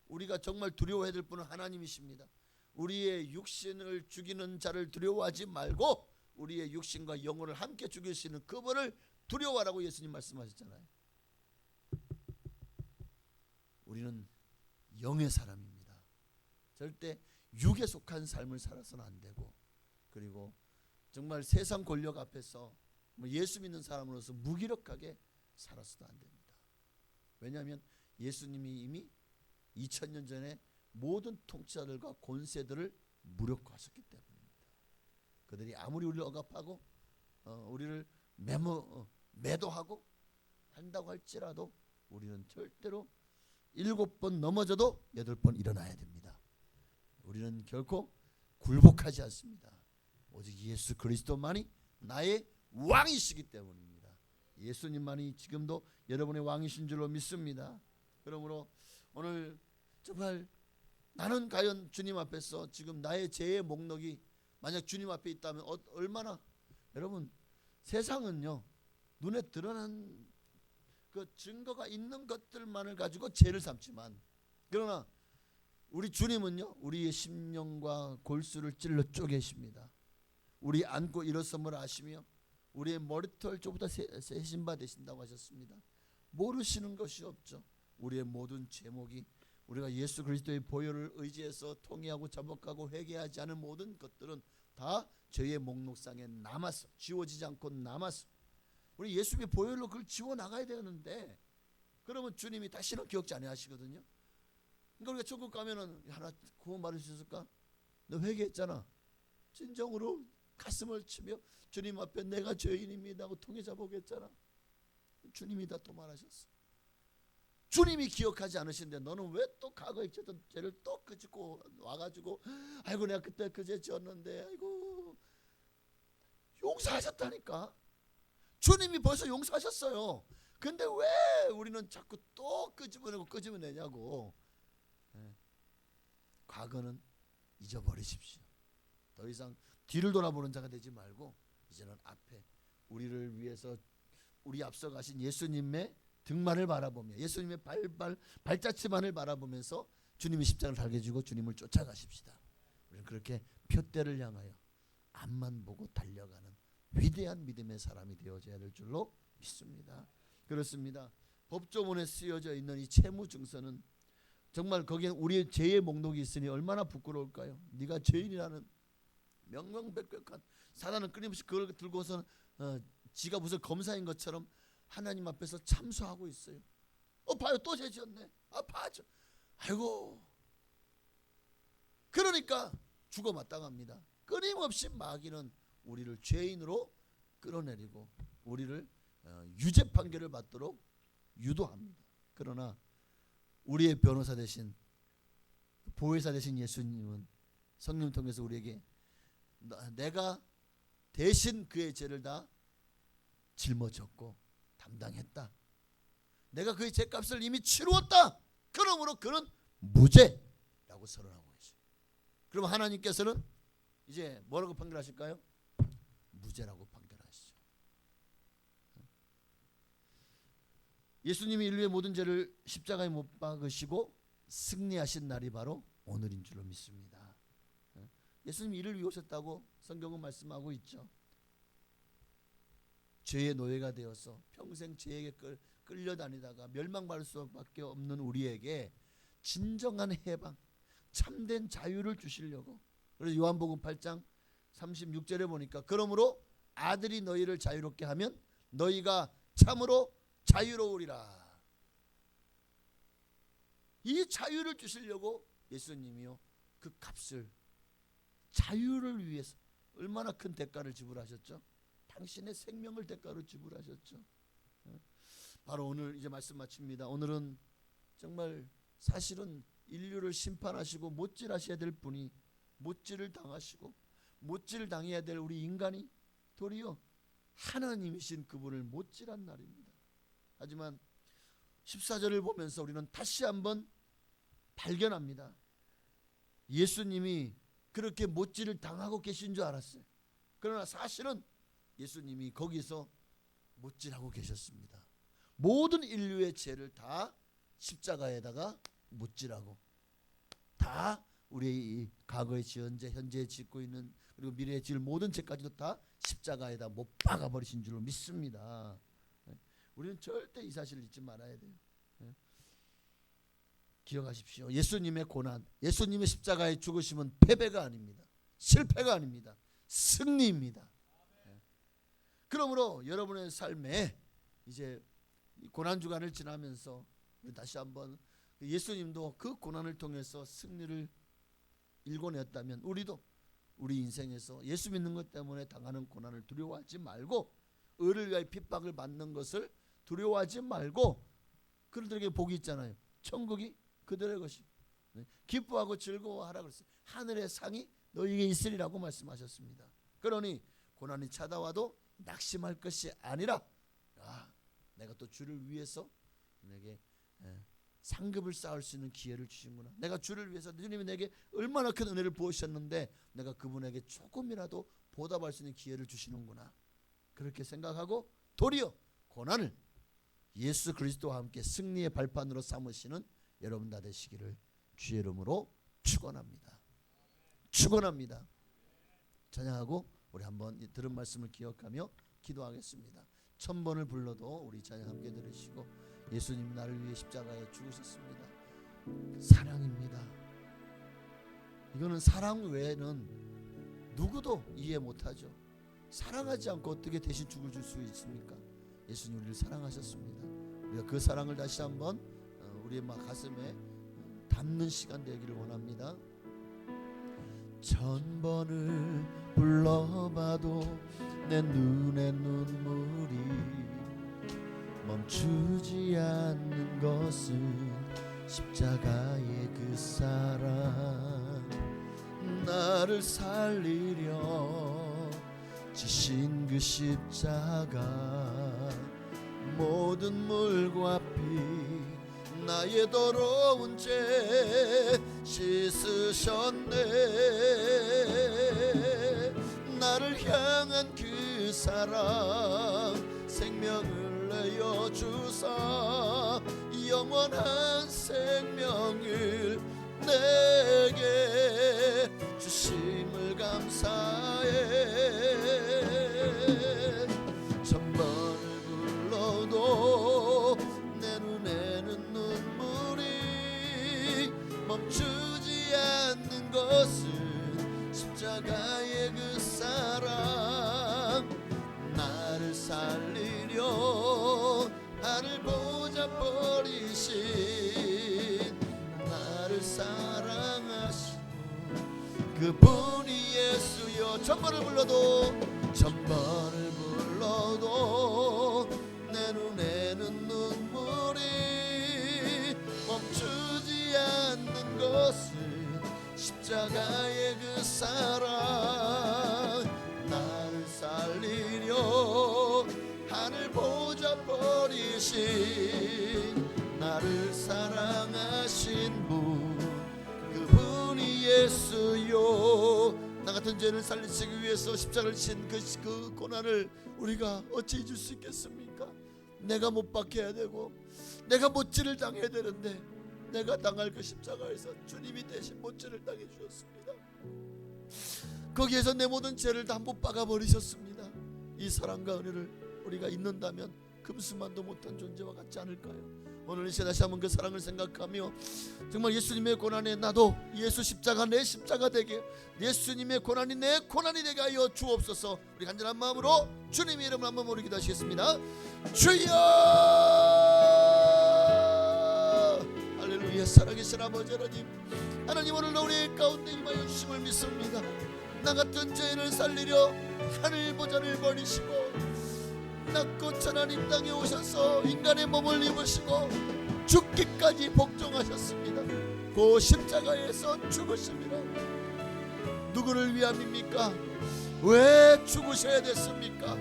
우리가 정말 두려워해야 될 분은 하나님이십니다. 우리의 육신을 죽이는 자를 두려워하지 말고 우리의 육신과 영혼을 함께 죽일 수 있는 그분을 두려워하라고 예수님 말씀하셨잖아요. 우리는 영의 사람입니다. 절대 육에 속한 삶을 살아서는 안 되고, 그리고 정말 세상 권력 앞에서 예수 믿는 사람으로서 무기력하게 살아서도 안 됩니다. 왜냐하면 예수님이 이미 2000년 전에 모든 통치자들과 권세들을 무력화하셨기 때문입니다. 그들이 아무리 우리를 억압하고 우리를 매도하고 한다고 할지라도 우리는 절대로 7번 넘어져도 8번 일어나야 됩니다. 우리는 결코 굴복하지 않습니다. 오직 예수 그리스도만이 나의 왕이시기 때문입니다. 예수님만이 지금도 여러분의 왕이신 줄로 믿습니다. 그러므로 오늘 정말 나는 과연 주님 앞에서 지금 나의 죄의 목록이 만약 주님 앞에 있다면 얼마나, 여러분 세상은요 눈에 드러난 그 증거가 있는 것들만을 가지고 죄를 삼지만, 그러나 우리 주님은요 우리의 심령과 골수를 찔러 쪼개십니다. 우리 안고 일어섬을 아시며 우리의 머리털 조보다 세신 바 되신다고 하셨습니다. 모르시는 것이 없죠. 우리의 모든 제목이 우리가 예수 그리스도의 보혈을 의지해서 통회하고 자복하고 회개하지 않은 모든 것들은 다 죄의 목록상에 남아서 지워지지 않고 남아서 우리 예수의 보혈로 그걸 지워 나가야 되는데, 그러면 주님이 다시는 기억지 않아 하시거든요. 그러니까 우리가 천국 가면은 하나 구원 받을 수 있을까? 너 회개했잖아. 진정으로 가슴을 치며 주님 앞에 내가 죄인입니다 하고 통해 잡아오겠잖아. 주님이 다 도말하셨어. 주님이 기억하지 않으신데 너는 왜 또 과거에 지었던 죄를 또 끄집고 와가지고 아이고 내가 그때 그 죄 지었는데 아이고, 용서하셨다니까. 주님이 벌써 용서하셨어요. 근데 왜 우리는 자꾸 또 끄집어내냐고. 과거는 잊어버리십시오. 더 이상 뒤를 돌아보는 자가 되지 말고 이제는 앞에 우리를 위해서 우리 앞서 가신 예수님의 등만을 바라보며 예수님의 발자취만을 바라보면서 주님의 십자가를 달게 지고 주님을 쫓아가십시다. 우리는 그렇게 표대를 향하여 앞만 보고 달려가는 위대한 믿음의 사람이 되어져야 될 줄로 믿습니다. 그렇습니다. 법조문에 쓰여져 있는 이 채무증서는 정말 거기에 우리의 죄의 목록이 있으니 얼마나 부끄러울까요? 네가 죄인이라는 명명백백한, 사단은 끊임없이 그걸 들고서 지가 무슨 검사인 것처럼 하나님 앞에서 참수하고 있어요. 봐요, 또 죄 지었네. 봐죠. 아이고. 그러니까 죽어 마땅합니다. 끊임없이 마귀는 우리를 죄인으로 끌어내리고 우리를 유죄 판결을 받도록 유도합니다. 그러나 우리의 변호사 되신, 보혜사 되신 예수님은 성령 통해서 우리에게 내가 대신 그의 죄를 다 짊어졌고 담당했다. 내가 그의 죄값을 이미 치루었다. 그러므로 그는 무죄라고 선언하고 계시죠. 그럼 하나님께서는 이제 뭐라고 판결하실까요? 무죄라고 판결하시죠. 예수님이 인류의 모든 죄를 십자가에 못 박으시고 승리하신 날이 바로 오늘인 줄로 믿습니다. 예수님이 이를 위해 오셨다고 성경은 말씀하고 있죠. 죄의 노예가 되어서 평생 죄에게 끌려다니다가 멸망받을 수밖에 없는 우리에게 진정한 해방, 참된 자유를 주시려고. 그래서 요한복음 8장 36절에 보니까 그러므로 아들이 너희를 자유롭게 하면 너희가 참으로 자유로우리라. 이 자유를 주시려고 예수님이요 그 값을, 자유를 위해서 얼마나 큰 대가를 지불하셨죠. 당신의 생명을 대가로 지불하셨죠. 바로 오늘 이제 말씀 마칩니다. 오늘은 정말 사실은 인류를 심판하시고 못질하셔야 될 분이 못질을 당하시고 못질을 당해야 될 우리 인간이 도리어 하나님이신 그분을 못질한 날입니다. 하지만 14절을 보면서 우리는 다시 한번 발견합니다. 예수님이 그렇게 못질을 당하고 계신 줄 알았어요. 그러나 사실은 예수님이 거기서 못질하고 계셨습니다. 모든 인류의 죄를 다 십자가에다가 못질하고 다 우리의 이 과거에 지은 죄, 현재에 짓고 있는 그리고 미래에 지을 모든 죄까지도 다 십자가에다 못 박아 버리신 줄로 믿습니다. 우리는 절대 이 사실을 잊지 말아야 돼요. 기억하십시오. 예수님의 고난, 예수님의 십자가의 죽으심은 패배가 아닙니다. 실패가 아닙니다. 승리입니다. 그러므로 여러분의 삶에 이제 고난 주간을 지나면서 우리 다시 한번 예수님도 그 고난을 통해서 승리를 일궈냈다면 우리도 우리 인생에서 예수 믿는 것 때문에 당하는 고난을 두려워하지 말고 의를 위하여 핍박을 받는 것을 두려워하지 말고 그들에게 복이 있잖아요. 천국이 그들의 것이 기뻐하고 즐거워하라 그랬어요. 하늘의 상이 너희에게 있으리라고 말씀하셨습니다. 그러니 고난이 찾아와도 낙심할 것이 아니라 내가 또 주를 위해서 내게 상급을 쌓을 수 있는 기회를 주시는구나. 내가 주를 위해서 주님이 내게 얼마나 큰 은혜를 부으셨는데 내가 그분에게 조금이라도 보답할 수 있는 기회를 주시는구나. 그렇게 생각하고 도리어 고난을 예수 그리스도와 함께 승리의 발판으로 삼으시는 여러분 다 되시기를 주의 이름으로 축원합니다. 축원합니다. 찬양하고 우리 한번 들은 말씀을 기억하며 기도하겠습니다. 1000번을 불러도 우리 찬양 함께 들으시고 예수님 나를 위해 십자가에 죽으셨습니다. 사랑입니다. 이거는 사랑 외에는 누구도 이해 못하죠. 사랑하지 않고 어떻게 대신 죽을 줄 수 있습니까? 예수님 우리를 사랑하셨습니다. 우리가 그 사랑을 다시 한번 우리의 가슴에 담는 시간 되기를 원합니다. 1000번을 불러봐도 내 눈에 눈물이 멈추지 않는 것은 십자가의 그 사랑 나를 살리려 지신 그 십자가 모든 물과 피 나의 더러운 죄 씻으셨네. 나를 향한 그 사랑 생명을 내어 주사 영원한 생명을 내게 주심을 감사해. 1000번을 불러도 내 눈에는 눈물이 멈추지 않는 것은 십자가의 그 사랑 나를 살리려 하늘 보좌 버리신 나를 사랑하신 그분이 예수여. 1000번을 불러도 1000번을 불러도 내 눈에는 눈물이 멈추지 않는 것은 십자가의 그 사랑 나를 살리려 하늘 보좌 버리신 나를 사랑하신 분 그분이 예수요. 나 같은 죄를 살리시기 위해서 십자가를 친 그 고난을 우리가 어찌 잊을 수 있겠습니까? 내가 못 박혀야 되고 내가 못질을 당해야 되는데 내가 당할 그 십자가에서 주님이 대신 못질을 당해 주셨습니다. 거기에서 내 모든 죄를 다 못 박아 버리셨습니다. 이 사랑과 은혜를 우리가 잊는다면 금수만도 못한 존재와 같지 않을까요? 오늘 이 시간 다시 한번 그 사랑을 생각하며 정말 예수님의 고난에 나도 예수 십자가 내 십자가 되게 예수님의 고난이 내 고난이 되게 하여 주옵소서. 우리 간절한 마음으로 주님의 이름을 한번 모르게 하시겠습니다. 주여 할렐루야. 살아계신 아버지 하나님, 하나님 오늘 우리 가운데 임하여 주심을 믿습니다. 나 같은 죄인을 살리려 하늘 보좌를 버리시고 낮고 천한 이 땅에 오셔서 인간의 몸을 입으시고 죽기까지 복종하셨습니다. 그 십자가에서 죽으십니다. 누구를 위함입니까? 왜 죽으셔야 됐습니까?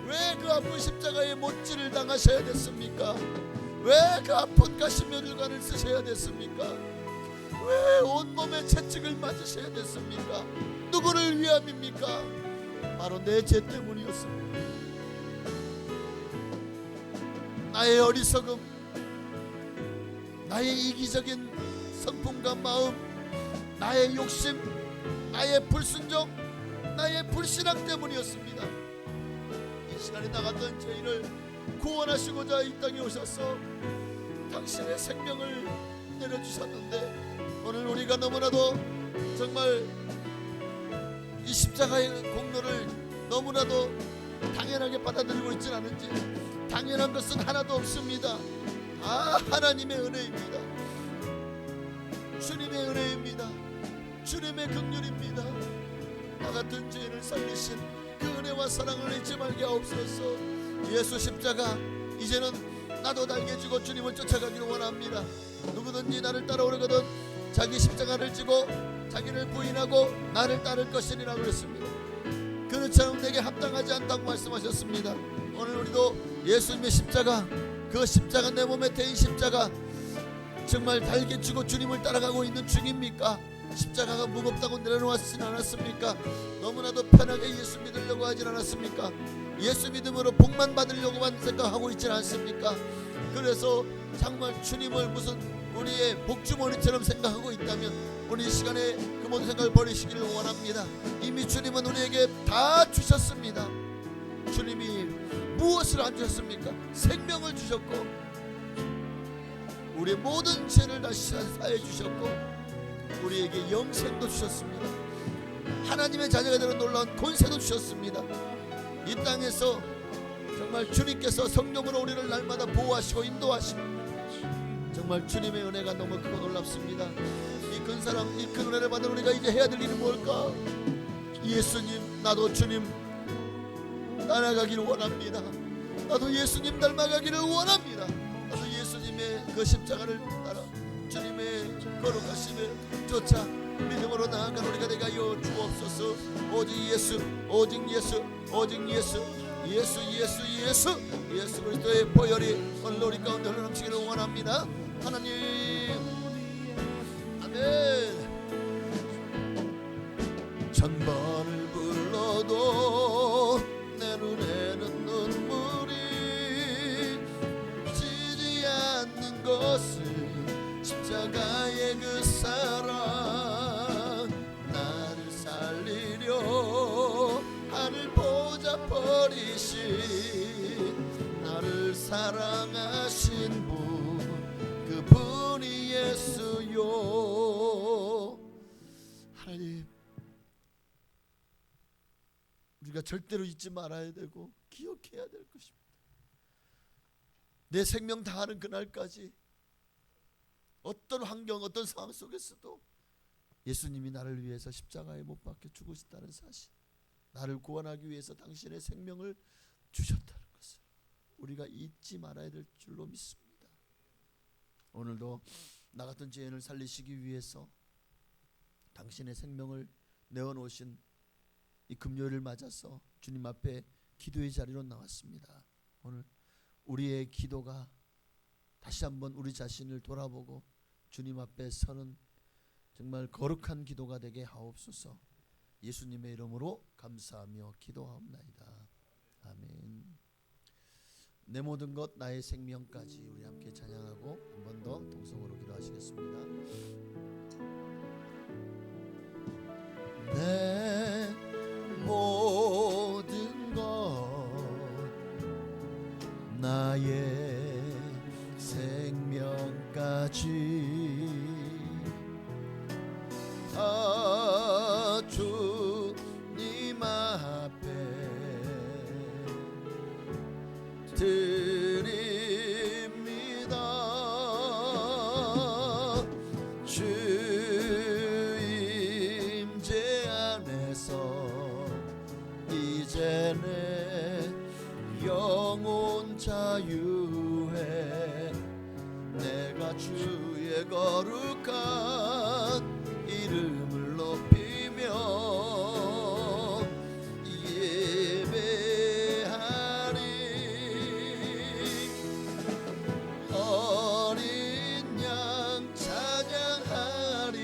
왜 그 아픈 십자가에 못질을 당하셔야 됐습니까? 왜 그 아픈 가시면류관을 쓰셔야 됐습니까? 왜 온몸에 채찍을 맞으셔야 됐습니까? 누구를 위함입니까? 바로 내 죄 때문이었습니다. 나의 어리석음, 나의 이기적인 성품과 마음, 나의 욕심, 나의 불순종, 나의 불신앙 때문이었습니다. 이 시간에 나갔던 죄인을 구원하시고자 이 땅에 오셔서 당신의 생명을 내려주셨는데, 오늘 우리가 너무나도 정말 이 십자가의 공로를 너무나도 당연하게 받아들이고 있지는 않은지, 당연한 것은 하나도 없습니다. 다 하나님의 은혜입니다. 주님의 은혜입니다. 주님의 긍휼입니다. 나 같은 죄인을 살리신 그 은혜와 사랑을 잊지 말게 하옵소서. 예수 십자가, 이제는 나도 날개 지고 주님을 쫓아가기를 원합니다. 누구든지 나를 따라오려거든 자기 십자가를 지고 자기를 부인하고 나를 따를 것이니라 그랬습니다. 그렇지 않으면 내게 합당하지 않다고 말씀하셨습니다. 오늘 우리도 예수님의 십자가, 그 십자가, 내 몸에 대인 십자가 정말 달게 지고 주님을 따라가고 있는 중입니까? 십자가가 무겁다고 내려놓았지는 않았습니까? 너무나도 편하게 예수 믿으려고 하진 않았습니까? 예수 믿음으로 복만 받으려고만 생각하고 있지는 않습니까? 그래서 정말 주님을 무슨 우리의 복주머니처럼 생각하고 있다면 오늘 이 시간에 그 모든 생각을 버리시기를 원합니다. 이미 주님은 우리에게 다 주셨습니다. 주님이 무엇을 안 주셨습니까? 생명을 주셨고 우리의 모든 죄를 다시 사해 주셨고 우리에게 영생도 주셨습니다. 하나님의 자녀가 되는 놀라운 권세도 주셨습니다. 이 땅에서 정말 주님께서 성령으로 우리를 날마다 보호하시고 인도하시고, 정말 주님의 은혜가 너무 크고 놀랍습니다. 이 큰 사랑, 이 큰 은혜를 받은 우리가 이제 해야 될 일은 뭘까? 예수님, 나도 주님 따라가기를 원합니다. 나도 예수님 닮아가기를 원합니다. 나도 예수님의 그 십자가를 따라 주님의 거룩하심을 쫓아 믿음으로 나아간 우리가 되게 하여 주옵소서. 오직 예수, 오직 예수, 오직 예수, 예수, 예수, 예수, 예수 그리스도의 보혈이 오늘 우리 가운데 흘러넘치기를 원합니다. 하나님, 아멘. 천번을 불러도 내 눈에는 눈물이 지지 않는 것은 십자가의 그 사랑, 나를 살리려 하늘 보좌 버리신 나를 사랑하신 분, 그분이 예수요. 하나님, 우리가 절대로 잊지 말아야 되고 기억해야 될 것입니다. 내 생명 다하는 그날까지 어떤 환경, 어떤 상황 속에서도 예수님이 나를 위해서 십자가에 못 박혀 죽으셨다는 사실, 나를 구원하기 위해서 당신의 생명을 주셨다는 것을 우리가 잊지 말아야 될 줄로 믿습니다. 오늘도 나 같은 죄인을 살리시기 위해서 당신의 생명을 내어놓으신 이 금요일을 맞아서 주님 앞에 기도의 자리로 나왔습니다. 오늘 우리의 기도가 다시 한번 우리 자신을 돌아보고 주님 앞에 서는 정말 거룩한 기도가 되게 하옵소서. 예수님의 이름으로 감사하며 기도하옵나이다. 아멘. 내 모든 것 나의 생명까지 우리 함께 찬양하고 한 번 더 동성으로 기도하시겠습니다. 내 모든 것 나의 생명까지 다 주님 앞에 드립니다. 주 임재 안에서 이제 내 영 내가 주의 거룩한 이름을 높이며 예배하리. 어린 양 찬양하리.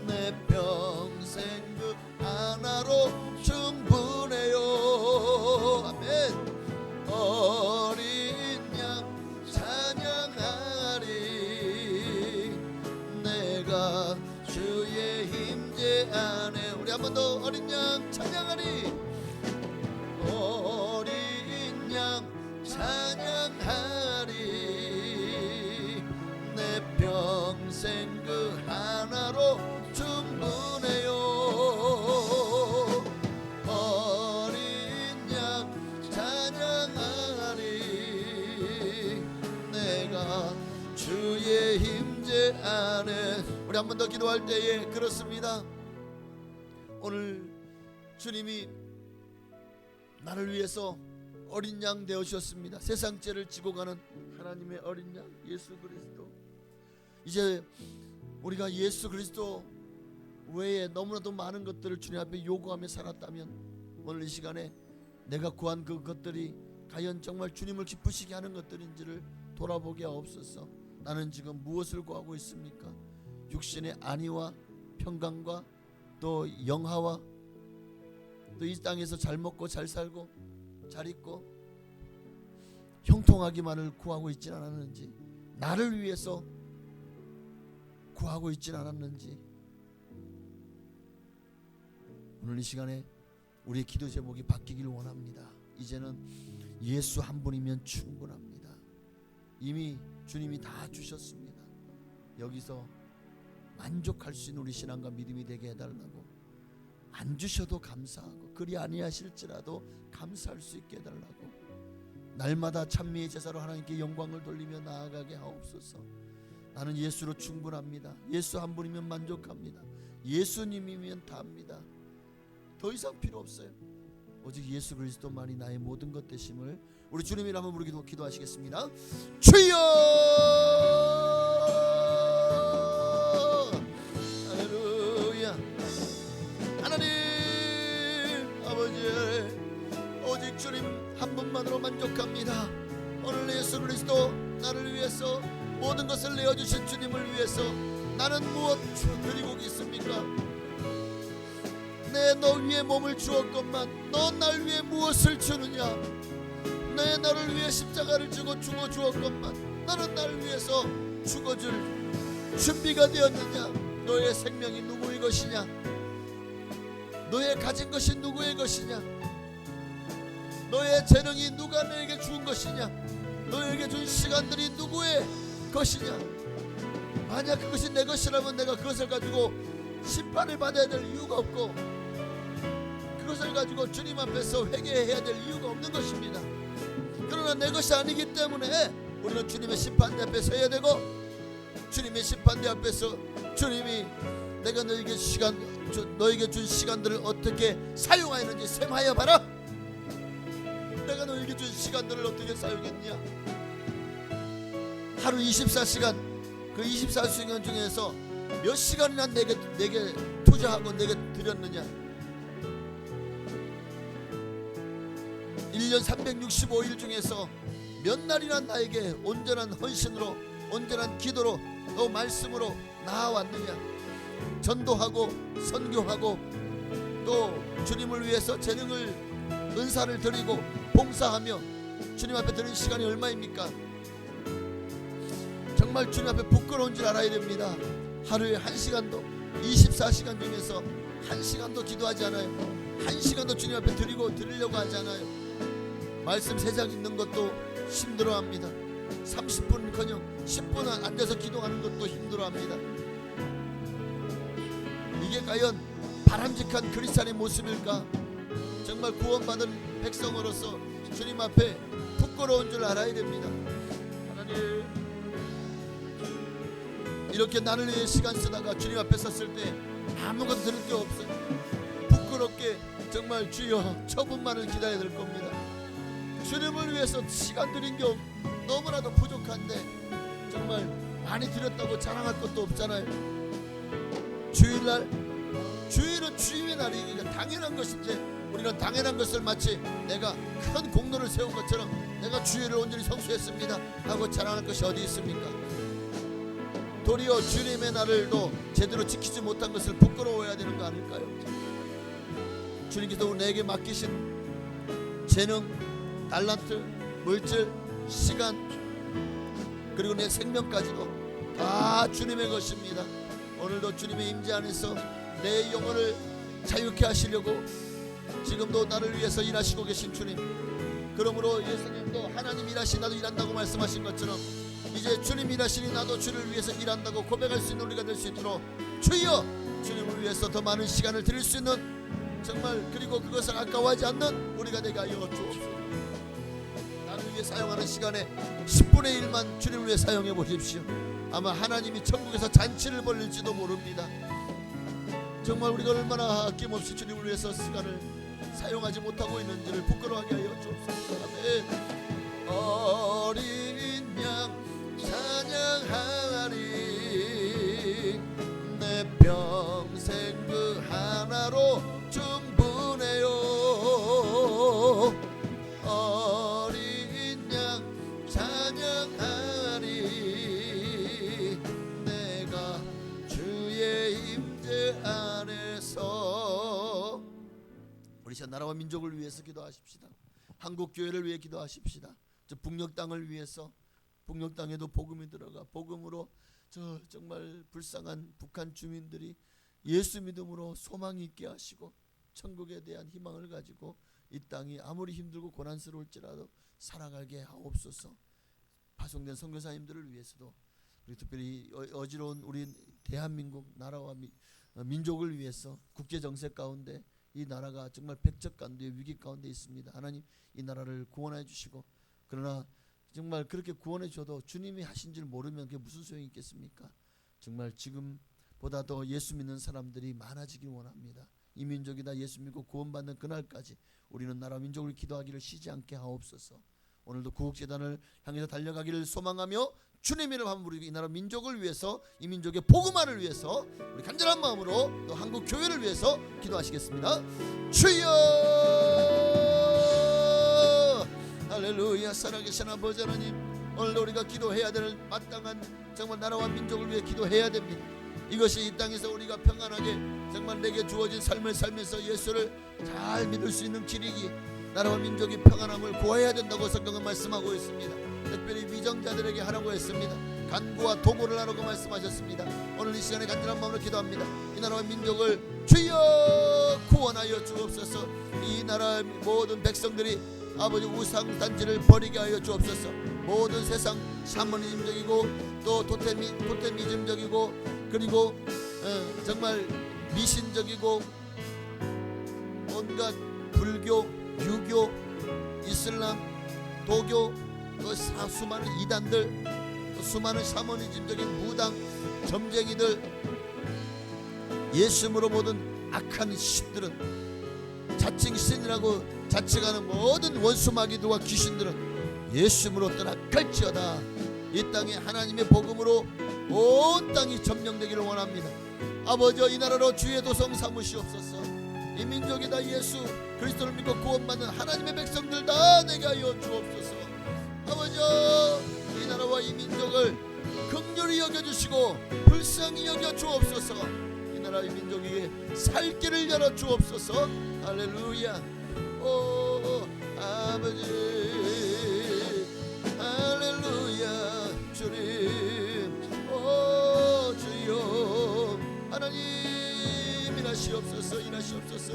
내 평생 그 하나로 충분해요. 아멘. 어린 양 찬양하리. 내가 주의 임재 안에. 우리 한 번 더 어린 양 찬양하리. 어린 양 찬양하리. 내 평생 그 하나로 충분해요. 어린 양 찬양하리. 내가 주의 임재 안에. 우리 한 번 더 기도할 때에 그렇습니다. 오늘 주님이 나를 위해서 어린 양 되어주셨습니다. 세상 죄를 지고 가는 하나님의 어린 양 예수 그리스도. 이제 우리가 예수 그리스도 외에 너무나도 많은 것들을 주님 앞에 요구하며 살았다면 오늘 이 시간에 내가 구한 그것들이 과연 정말 주님을 기쁘시게 하는 것들인지를 돌아보게 하옵소서. 나는 지금 무엇을 구하고 있습니까? 육신의 안위와 평강과 또 영화와 또 이 땅에서 잘 먹고 잘 살고 잘 있고 형통하기만을 구하고 있진 않았는지, 나를 위해서 구하고 있진 않았는지. 오늘 이 시간에 우리의 기도 제목이 바뀌길 원합니다. 이제는 예수 한 분이면 충분합니다. 이미 주님이 다 주셨습니다. 여기서 만족할 수 있는 우리 신앙과 믿음이 되게 해달라고. 안 주셔도 감사하고 그리 아니하실지라도 감사할 수 있게 해달라고. 날마다 찬미의 제사로 하나님께 영광을 돌리며 나아가게 하옵소서. 나는 예수로 충분합니다. 예수 한 분이면 만족합니다. 예수님이면 다합니다. 더 이상 필요 없어요. 오직 예수 그리스도만이 나의 모든 것 되심을 우리 주님 이름으로 부르기도 기도하시겠습니다. 주여! 할렐루야. 하나님 아버지, 오직 주님 한 분만으로 만족합니다. 오늘 예수 그리스도 나를 위해서 모든 것을 내어주신 주님을 위해서 나는 무엇 드리고 있습니까? 내 너 위에 몸을 주었건만 너 날 위해 무엇을 주느냐? 내 너를 위해 십자가를 지고 죽어 주었건만 너는 날 위해서 죽어줄 준비가 되었느냐? 너의 생명이 누구의 것이냐? 너의 가진 것이 누구의 것이냐? 너의 재능이 누가 너에게 준 것이냐? 너에게 준 시간들이 누구의 것이냐? 만약 그것이 내 것이라면 내가 그것을 가지고 심판을 받아야 될 이유가 없고 그것을 가지고 주님 앞에서 회개해야 될 이유가 없는 것입니다. 그러나 내 것이 아니기 때문에 우리는 주님의 심판대 앞에 서야 되고, 주님의 심판대 앞에서 주님이 내가 너에게 너에게 준 시간들을 어떻게 사용하였는지 셈하여 봐라. 내가 너에게 준 시간들을 어떻게 사용했냐? 하루 24시간, 그 24시간 중에서 몇 시간이나 내게 투자하고 내게 드렸느냐? 1년 365일 중에서 몇 날이나 나에게 온전한 헌신으로, 온전한 기도로, 또 말씀으로 나아왔느냐? 전도하고 선교하고 또 주님을 위해서 재능을, 은사를 드리고 봉사하며 주님 앞에 드린 시간이 얼마입니까? 정말 주님 앞에 부끄러운 줄 알아야 됩니다. 하루에 1시간도, 24시간 중에서 1시간도 기도하지 않아요. 1시간도 주님 앞에 드리려고 하지 않아요. 말씀 3장 읽는 것도 힘들어합니다. 30분커녕 10분 앉아서 기도하는 것도 힘들어합니다. 이게 과연 바람직한 크리스찬의 모습일까? 정말 구원받은 백성으로서 주님 앞에 부끄러운 줄 알아야 됩니다. 하나님, 이렇게 나를 위해 시간 쓰다가 주님 앞에 섰을 때 아무것도 들을 게 없어요. 부끄럽게 정말 주여 처분만을 기다려야 될 겁니다. 주님을 위해서 시간 드린 게 너무나도 부족한데 많이 드렸다고 자랑할 것도 없잖아요. 주일날, 주일은 주님의 날이니까 당연한 것인데 우리는 당연한 것을 마치 내가 큰 공로를 세운 것처럼 내가 주일을 온전히 성수했습니다 하고 자랑할 것이 어디 있습니까? 도리어 주님의 날을도 제대로 지키지 못한 것을 부끄러워해야 되는 거 아닐까요? 주님께서 내게 맡기신 재능, 달란트, 물질, 시간, 그리고 내 생명까지도 다 주님의 것입니다. 오늘도 주님의 임재 안에서 내 영혼을 자유케 하시려고 지금도 나를 위해서 일하시고 계신 주님, 그러므로 예수님도 하나님 일하시 나도 일한다고 말씀하신 것처럼 이제 주님 일하시니 나도 주를 위해서 일한다고 고백할 수 있는 우리가 될 수 있도록 주여 주님을 위해서 더 많은 시간을 드릴 수 있는, 정말 그리고 그것을 아까워하지 않는 우리가 되게 하여 주옵소서. 나를 위해 사용하는 시간에 10분의 1만 주님을 위해 사용해 보십시오. 아마 하나님이 천국에서 잔치를 벌릴지도 모릅니다. 정말 우리가 얼마나 아낌없이 주님을 위해서 시간을 사용하지 못하고 있는지를 부끄러워하게 하여 주옵소서. 아멘. 어린 양 찬양하리, 내 평생 그 하나로 충분해요. 어린 양 찬양하리, 내가 주의 임재 안에서. 우리 전 나라와 민족을 위해서 기도하십시다. 한국 교회를 위해 기도하십시다. 저 북녘 땅을 위해서, 북녘 땅에도 복음이 들어가 복음으로 저 정말 불쌍한 북한 주민들이 예수 믿음으로 소망이 있게 하시고 천국에 대한 희망을 가지고 이 땅이 아무리 힘들고 고난스러울지라도 살아가게 하옵소서. 파송된 선교사님들을 위해서도, 그리고 특별히 어지러운 우리 대한민국 나라와 민족을 위해서 국제 정세 가운데 이 나라가 정말 백척간두의 위기 가운데 있습니다. 하나님 이 나라를 구원해 주시고, 그러나 정말 그렇게 구원해 줘도 주님이 하신 줄 모르면 그게 무슨 소용이 있겠습니까? 정말 지금보다 더 예수 믿는 사람들이 많아지길 원합니다. 이 민족이 다 예수 믿고 구원받는 그날까지 우리는 나라 민족을 기도하기를 쉬지 않게 하옵소서. 오늘도 구국재단을 향해서 달려가기를 소망하며 주님 이름 한번 부르고 이 나라 민족을 위해서, 이 민족의 복음화를 위해서 우리 간절한 마음으로 또 한국 교회를 위해서 기도하시겠습니다. 주여 할렐루야. 살아계신 아버지 하나님, 오늘도 우리가 기도해야 될 마땅한 정말 나라와 민족을 위해 기도해야 됩니다. 이것이 이 땅에서 우리가 평안하게 정말 내게 주어진 삶을 살면서 예수를 잘 믿을 수 있는 길이기, 나라와 민족이 평안함을 구해야 된다고 성경은 말씀하고 있습니다. 특별히 위정자들에게 하라고 했습니다. 간구와 도모를 하라고 말씀하셨습니다. 오늘 이 시간에 간절한 마음으로 기도합니다. 이 나라와 민족을 주여 구원하여 주옵소서. 이 나라 모든 백성들이 아버지 우상단지를 버리게 하여 주옵소서. 모든 세상 샤머니즘적이고 또 토테미즘적이고 그리고 정말 미신적이고 온갖 불교, 유교, 이슬람, 도교, 또 수많은 이단들, 또 수많은 샤머니즘적인 무당, 점쟁이들, 예수님으로 모든 악한 신들은, 자칭 신이라고 자칭하는 모든 원수마귀들과 귀신들은 예수님으로 떠나갈지어다. 이 땅에 하나님의 복음으로 온 땅이 점령되기를 원합니다. 아버지, 이 나라로 주의 도성 삼으시옵소서. 이 민족이 다 예수 그리스도를 믿고 구원받는 하나님의 백성들 다 되게 하여 주옵소서. 아버지, 이 나라와 이 민족을 긍휼히 여겨주시고 불쌍히 여겨 주옵소서. 이 나라의 민족에게 살 길을 열어 주옵소서. 할렐루야. 오 아버지, 할렐루야. 주님, 오 주여, 하나님 일하시옵소서. 일하시옵소서.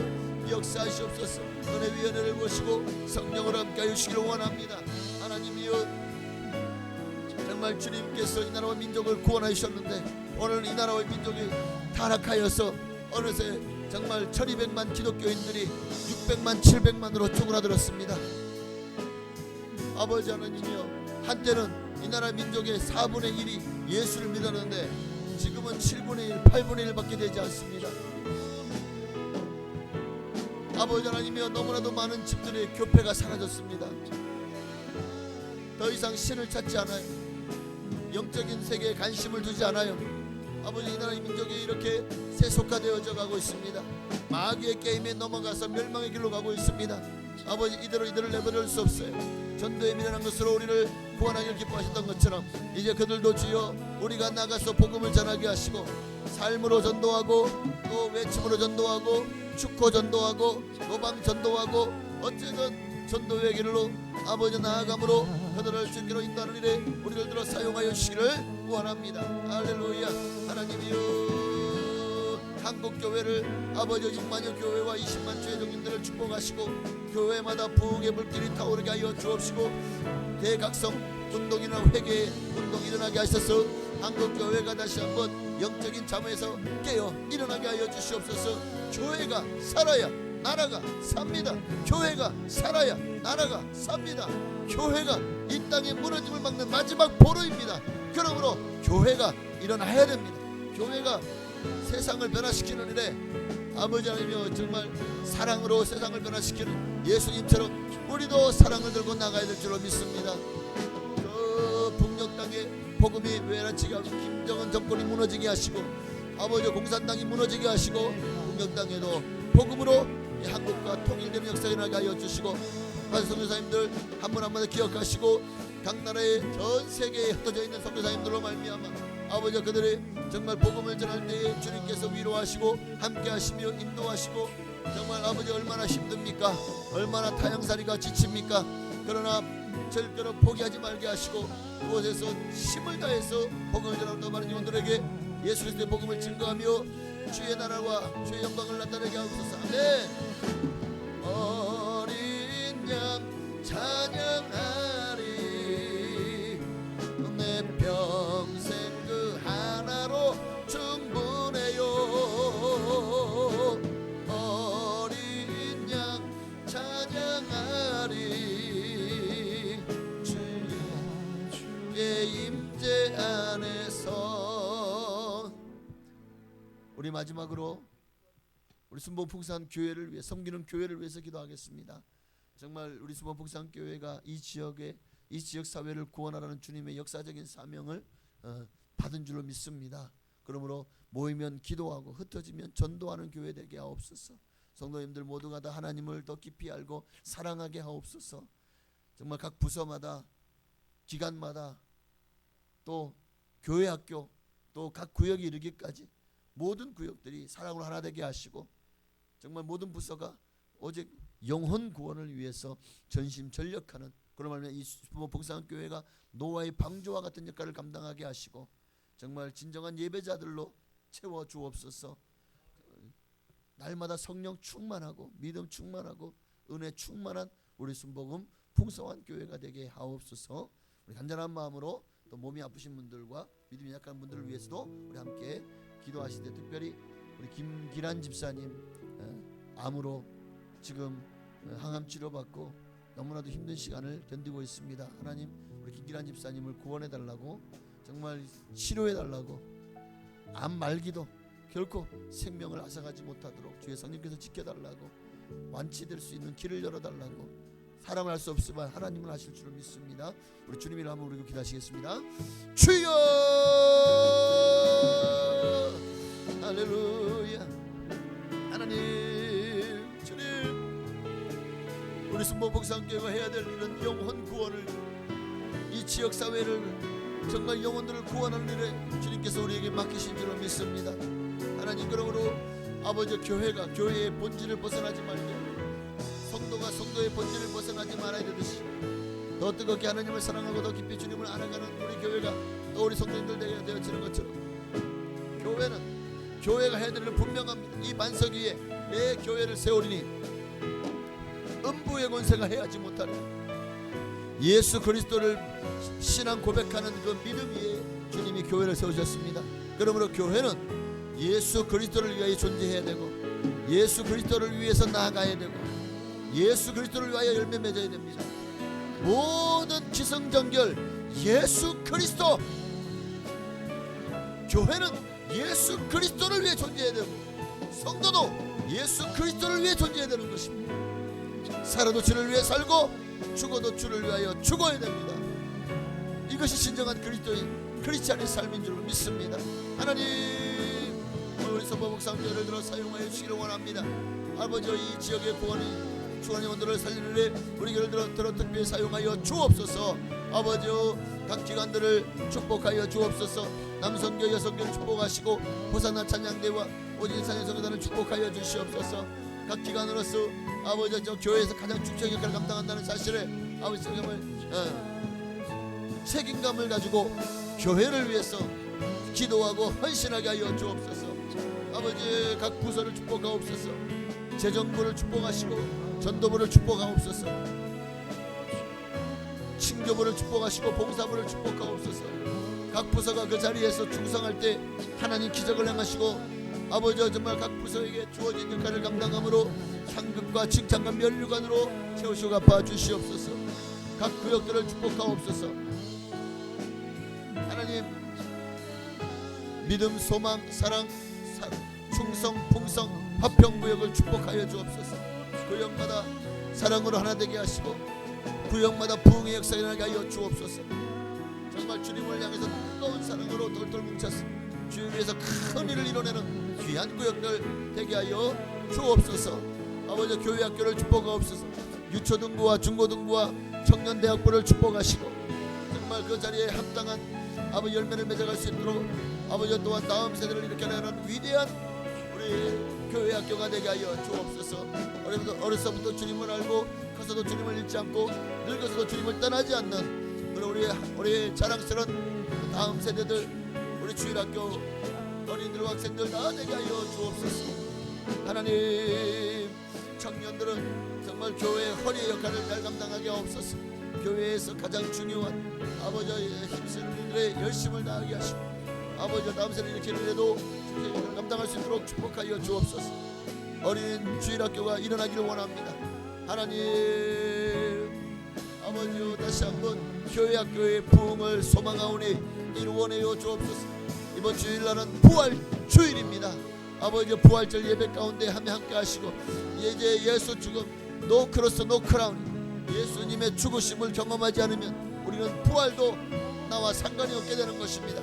역사하시옵소서. 은혜 위에 은혜를 보시고 성령을 함께하여 주시기를 원합니다. 하나님이여, 정말 주님께서 이 나라와 민족을 구원하여 주셨는데 오늘 이 나라와 민족이 타락하여서 어느새 정말 1200만 기독교인들이 600만 700만으로 쪼그라들었습니다. 아버지 하나님이여, 한때는 이 나라 민족의 4분의 1이 예수를 믿었는데 지금은 7분의 1, 8분의 1밖에 되지 않습니다. 아버지 하나님이여, 너무나도 많은 집들의 교회가 사라졌습니다. 더 이상 신을 찾지 않아요. 영적인 세계에 관심을 두지 않아요. 아버지, 이 나라 민족이 이렇게 세속화되어져 가고 있습니다. 마귀의 게임에 넘어가서 멸망의 길로 가고 있습니다. 아버지, 이들을 내버릴 수 없어요. 전도에 미련한 것으로 우리를 구원하기를 기뻐하셨던 것처럼 이제 그들도 주여 우리가 나가서 복음을 전하게 하시고 삶으로 전도하고 또 외침으로 전도하고 축호 전도하고 노방 전도하고 어쨌든 전도의 길로 아버지 나아감으로 그들을 주기로 인도하는 일에 우리를 들어 사용하여 주시기를 원합니다. 할렐루야. 하나님이여, 한국교회를 아버지 6만여 교회와 20만 주의종님들을 축복하시고 교회마다 부흥의 불길이 타오르게 하여 주옵시고 대각성 운동이나 회개의 운동이 일어나게 하셔서 한국교회가 다시 한번 영적인 잠에서 깨어 일어나게 하여 주시옵소서. 교회가 살아야 나라가 삽니다. 교회가 살아야 나라가 삽니다. 교회가 이 땅의 무너짐을 막는 마지막 보루입니다. 그러므로 교회가 일어나야 됩니다. 교회가 세상을 변화시키는 일에 아버지 하나님이여 정말 사랑으로 세상을 변화시키는 예수님처럼 우리도 사랑을 들고 나가야 될 줄로 믿습니다. 저 북녘 땅에 복음이 외란치게 하고 김정은 정권이 무너지게 하시고 아버지 공산당이 무너지게 하시고 북녘 땅에도 복음으로 한국과 통일되는 역사가 일어나게 하여 주시고 선교사님들 한 분 한 분 기억하시고 각 나라의 전 세계에 흩어져 있는 선교사님들로 말미암아 아버지 그들이 정말 복음을 전할 때에 주님께서 위로하시고 함께하시며 인도하시고 정말 아버지 얼마나 힘듭니까? 얼마나 타향살이가 지칩니까? 그러나 절대로 포기하지 말게 하시고 그곳에서 힘을 다해서 복음을 전하는 많은 영혼들에게 예수 그리스도의 복음을 증거하며 주의 나라와 주의 영광을 나타내게 하옵소서. 아멘. 어린 양 찬양하리 내 평생 그 하나로 충분해요. 어린 양 찬양하리 주의 임재 안에서. 우리 마지막으로 우리 순복풍산 교회를 위해 섬기는 교회를 위해서 기도하겠습니다. 정말 우리 순복풍산 교회가 이 지역에 이 지역 사회를 구원하라는 주님의 역사적인 사명을 받은 줄로 믿습니다. 그러므로 모이면 기도하고 흩어지면 전도하는 교회 되게 하옵소서. 성도님들 모두가 다 하나님을 더 깊이 알고 사랑하게 하옵소서. 정말 각 부서마다 기관마다 또 교회 학교 또 각 구역에 이르기까지 모든 구역들이 사랑으로 하나 되게 하시고 정말 모든 부서가 오직 영혼 구원을 위해서 전심전력하는 그런 말면 이 복상교회가 노아의 방주와 같은 역할을 감당하게 하시고 정말 진정한 예배자들로 채워 주옵소서. 날마다 성령 충만하고 믿음 충만하고 은혜 충만한 우리 순복음 풍성한 교회가 되게 하옵소서. 우리 간절한 마음으로 또 몸이 아프신 분들과 믿음이 약한 분들을 위해서도 우리 함께 기도하실 때 특별히 우리 김기란 집사님 암으로 지금 항암 치료받고 너무나도 힘든 시간을 견디고 있습니다. 하나님 우리 김기란 집사님을 구원해 달라고 정말 치료해 달라고 암 말기도 결코 생명을 앗아가지 못하도록 주의 성령께서 지켜달라고 완치될 수 있는 길을 열어달라고 사람을 할 수 없지만 하나님을 하실 줄을 믿습니다. 우리 주님이라 한번 우리 기도하시겠습니다. 주여 할렐루야. 하나님 주님 우리 순복복상교회가 해야 될 일은 영혼 구원을 이 지역사회를 정말 영혼들을 구원하는 일에 주님께서 우리에게 맡기신 줄로 믿습니다. 하나님 그러므로 아버지 교회가 교회의 본질을 벗어나지 말고 성도가 성도의 본질을 벗어나지 말아야 되듯이 더 뜨겁게 하나님을 사랑하고 더 깊이 주님을 알아가는 우리 교회가 또 우리 성도님들 되어지는 것처럼 교회가 해야 될 일은 분명합니다. 이 반석 위에 내 교회를 세우리니 음부의 권세가 해하지 못하리. 예수 그리스도를 신앙 고백하는 그 믿음 위에 주님이 교회를 세우셨습니다. 그러므로 교회는 예수 그리스도를 위하여 존재해야 되고 예수 그리스도를 위해서 나아가야 되고 예수 그리스도를 위하여 열매 맺어야 됩니다. 모든 기성정결 예수 그리스도. 교회는 예수 그리스도를 위해 존재해야 되고 성도도 예수 그리스도를 위해 존재해야 되는 것입니다. 살아도 주를 위해 살고 죽어도 주를 위하여 죽어야 됩니다. 이것이 진정한 그리스도인 크리스찬의 삶인 줄로 믿습니다. 하나님, 우리 선보 목사님들을 들어 사용하여 주시기를 원합니다. 아버지, 이 지역의 구원이 주원의 원들을 살리는 데 우리 교회를 들어 특별히 사용하여 주옵소서. 아버지, 각 기관들을 축복하여 주옵소서. 남성교 여성교를 축복하시고 호산나 찬양대와 오직 찬양성교단을 축복하여 주시옵소서. 각 기관으로서 아버지, 저 교회에서 가장 중요한 역할을 감당한다는 사실에 아버지 정말 책임감을 가지고 교회를 위해서 기도하고 헌신하게 하여 주옵소서. 아버지, 각 부서를 축복하옵소서. 재정부를 축복하시고 전도부를 축복하옵소서. 친교부를 축복하시고 봉사부를 축복하옵소서. 각 부서가 그 자리에서 충성할 때 하나님 기적을 행하시고 아버지, 정말 각 부서에게 주어진 역할을 감당함으로 상급과 칭찬과 면류관으로 채우시고 갚아 주시옵소서. 각 구역들을 축복하옵소서. 하나님, 믿음, 소망, 사랑, 충성, 풍성, 화평구역을 축복하여 주옵소서. 구역마다 사랑으로 하나 되게 하시고 구역마다 부흥의 역사가 일어나게 하여 주옵소서. 정말 주님을 향해서 뜨거운 사랑으로 돌돌 뭉쳐서 주를 위해서 큰 일을 이뤄내는 귀한 구역들 되게 하여 주옵소서. 아버지, 교회 학교를 축복하옵소서. 유초등부와 중고등부와 청년대학부를 축복하시고 정말 그 자리에 합당한 아버지 열매를 맺어갈 수 있도록 아버지 또한 다음 세대를 일으켜내는 위대한 우리 교회 학교가 되게 하여 주옵소서. 어려서부터 주님을 알고 커서도 주님을 잃지 않고 늙어서도 주님을 떠나지 않는 우리 자랑스러운 다음 세대들, 우리 주일학교 어린이들과 학생들 다 되게 하여 주옵소서. 하나님, 청년들은 정말 교회의 허리의 역할을 잘 감당하게 하옵소서. 교회에서 가장 중요한 아버지의 힘쓰는 일들의 열심을 다하게 하시고 아버지, 다음 세대를 일으키는 데도 감당할 수 있도록 축복하여 주옵소서. 어린 주일학교가 일어나기를 원합니다. 하나님, 아버지, 다시 한번 교회 학교의 부흥을 소망하오니 이루어내어 주옵소서. 이번 주일날은 부활 주일입니다. 아버지, 부활절 예배 가운데 함께 하시고 이제 예수 죽음 노 크로스 노 크라운, 예수님의 죽으심을 경험하지 않으면 우리는 부활도 나와 상관이 없게 되는 것입니다.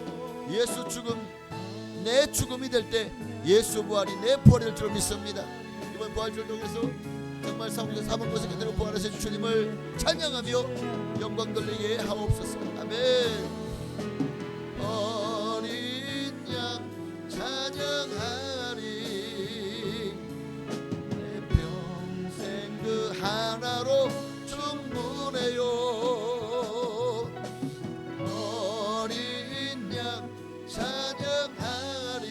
예수 죽음, 내 죽음이 될 때 예수 부활이 내 부활이 될 줄 믿습니다. 이번 부활절 통해서 정말 사문 곳에 그대로 부활하신 주님을 찬양하며 영광 돌리게 하옵소서. 아멘. 어린 양 찬양하리, 내 평생 그 하나로 충분해요. 어린 양 찬양하리,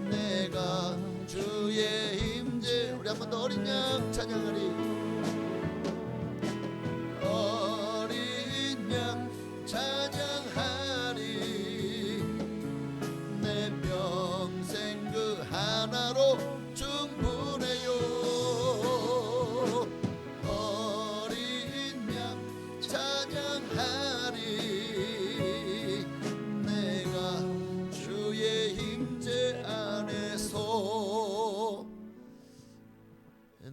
내가 주의 임재. 우리 한 번 더 어린 양 찬양하리. 어린 양 찬양하리, 내 평생 그 하나로 충분해요. 어린 양 찬양하리, 내가 주의 임재 안에서.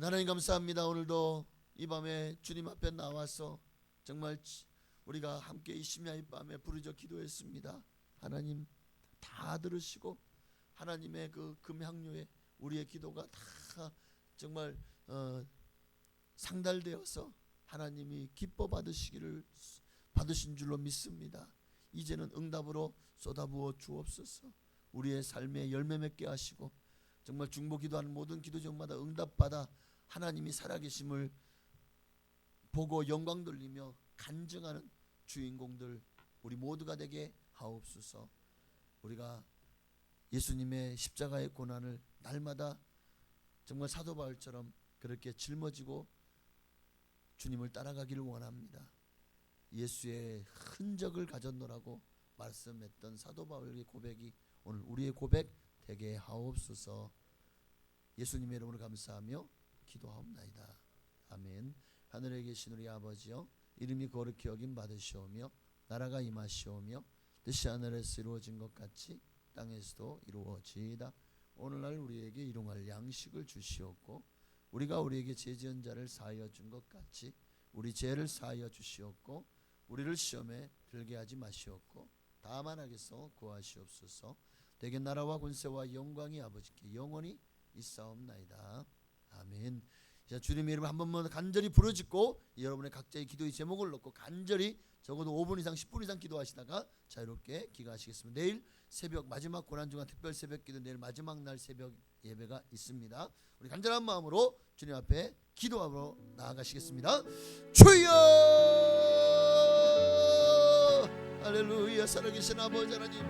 하나님 감사합니다. 오늘도 이 밤에 주님 앞에 나와서 정말 우리가 함께 이 심야의 밤에 부르짖어 기도했습니다. 하나님 다 들으시고 하나님의 그 금향료에 우리의 기도가 다 정말 상달되어서 하나님이 기뻐 받으신 줄로 믿습니다. 이제는 응답으로 쏟아부어 주옵소서. 우리의 삶에 열매 맺게 하시고 정말 중보 기도하는 모든 기도 제목마다 응답받아 하나님이 살아계심을 보고 영광 돌리며 간증하는 주인공들 우리 모두가 되게 하옵소서. 우리가 예수님의 십자가의 고난을 날마다 정말 사도 바울처럼 그렇게 짊어지고 주님을 따라가기를 원합니다. 예수의 흔적을 가졌노라고 말씀했던 사도 바울의 고백이 오늘 우리의 고백 되게 하옵소서. 예수님의 이름으로 감사하며 기도하옵나이다. 아멘. 하늘에 계신 우리 아버지여, 이름이 거룩히 여김 받으시오며 나라가 임하시오며 뜻이 하늘에서 이루어진 것 같이 땅에서도 이루어지이다. 오늘날 우리에게 일용할 양식을 주시옵고 우리가 우리에게 죄 지은 자를 사하여 준 것 같이 우리 죄를 사하여 주시옵고 우리를 시험에 들게 하지 마시옵고 다만 하겠어 구하시옵소서. 대개 나라와 권세와 영광이 아버지께 영원히 있사옵나이다. 아멘. 자, 주님의 이름 한 번만 간절히 부르짖고 여러분의 각자의 기도의 제목을 넣고 간절히 적어도 5분 이상 10분 이상 기도하시다가 자유롭게 기도하시겠습니다. 내일 새벽 마지막 고난주간 특별 새벽 기도, 내일 마지막 날 새벽 예배가 있습니다. 우리 간절한 마음으로 주님 앞에 기도하러 나아가시겠습니다. 주여 할렐루야. 살아계신 아버지 하나님,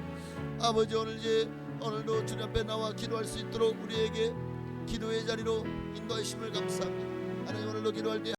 아버지 오늘도 주님 앞에 나와 기도할 수 있도록 우리에게 기도의 자리로 인도하심을 감사합니다. 하나님, 오늘도 기도할 때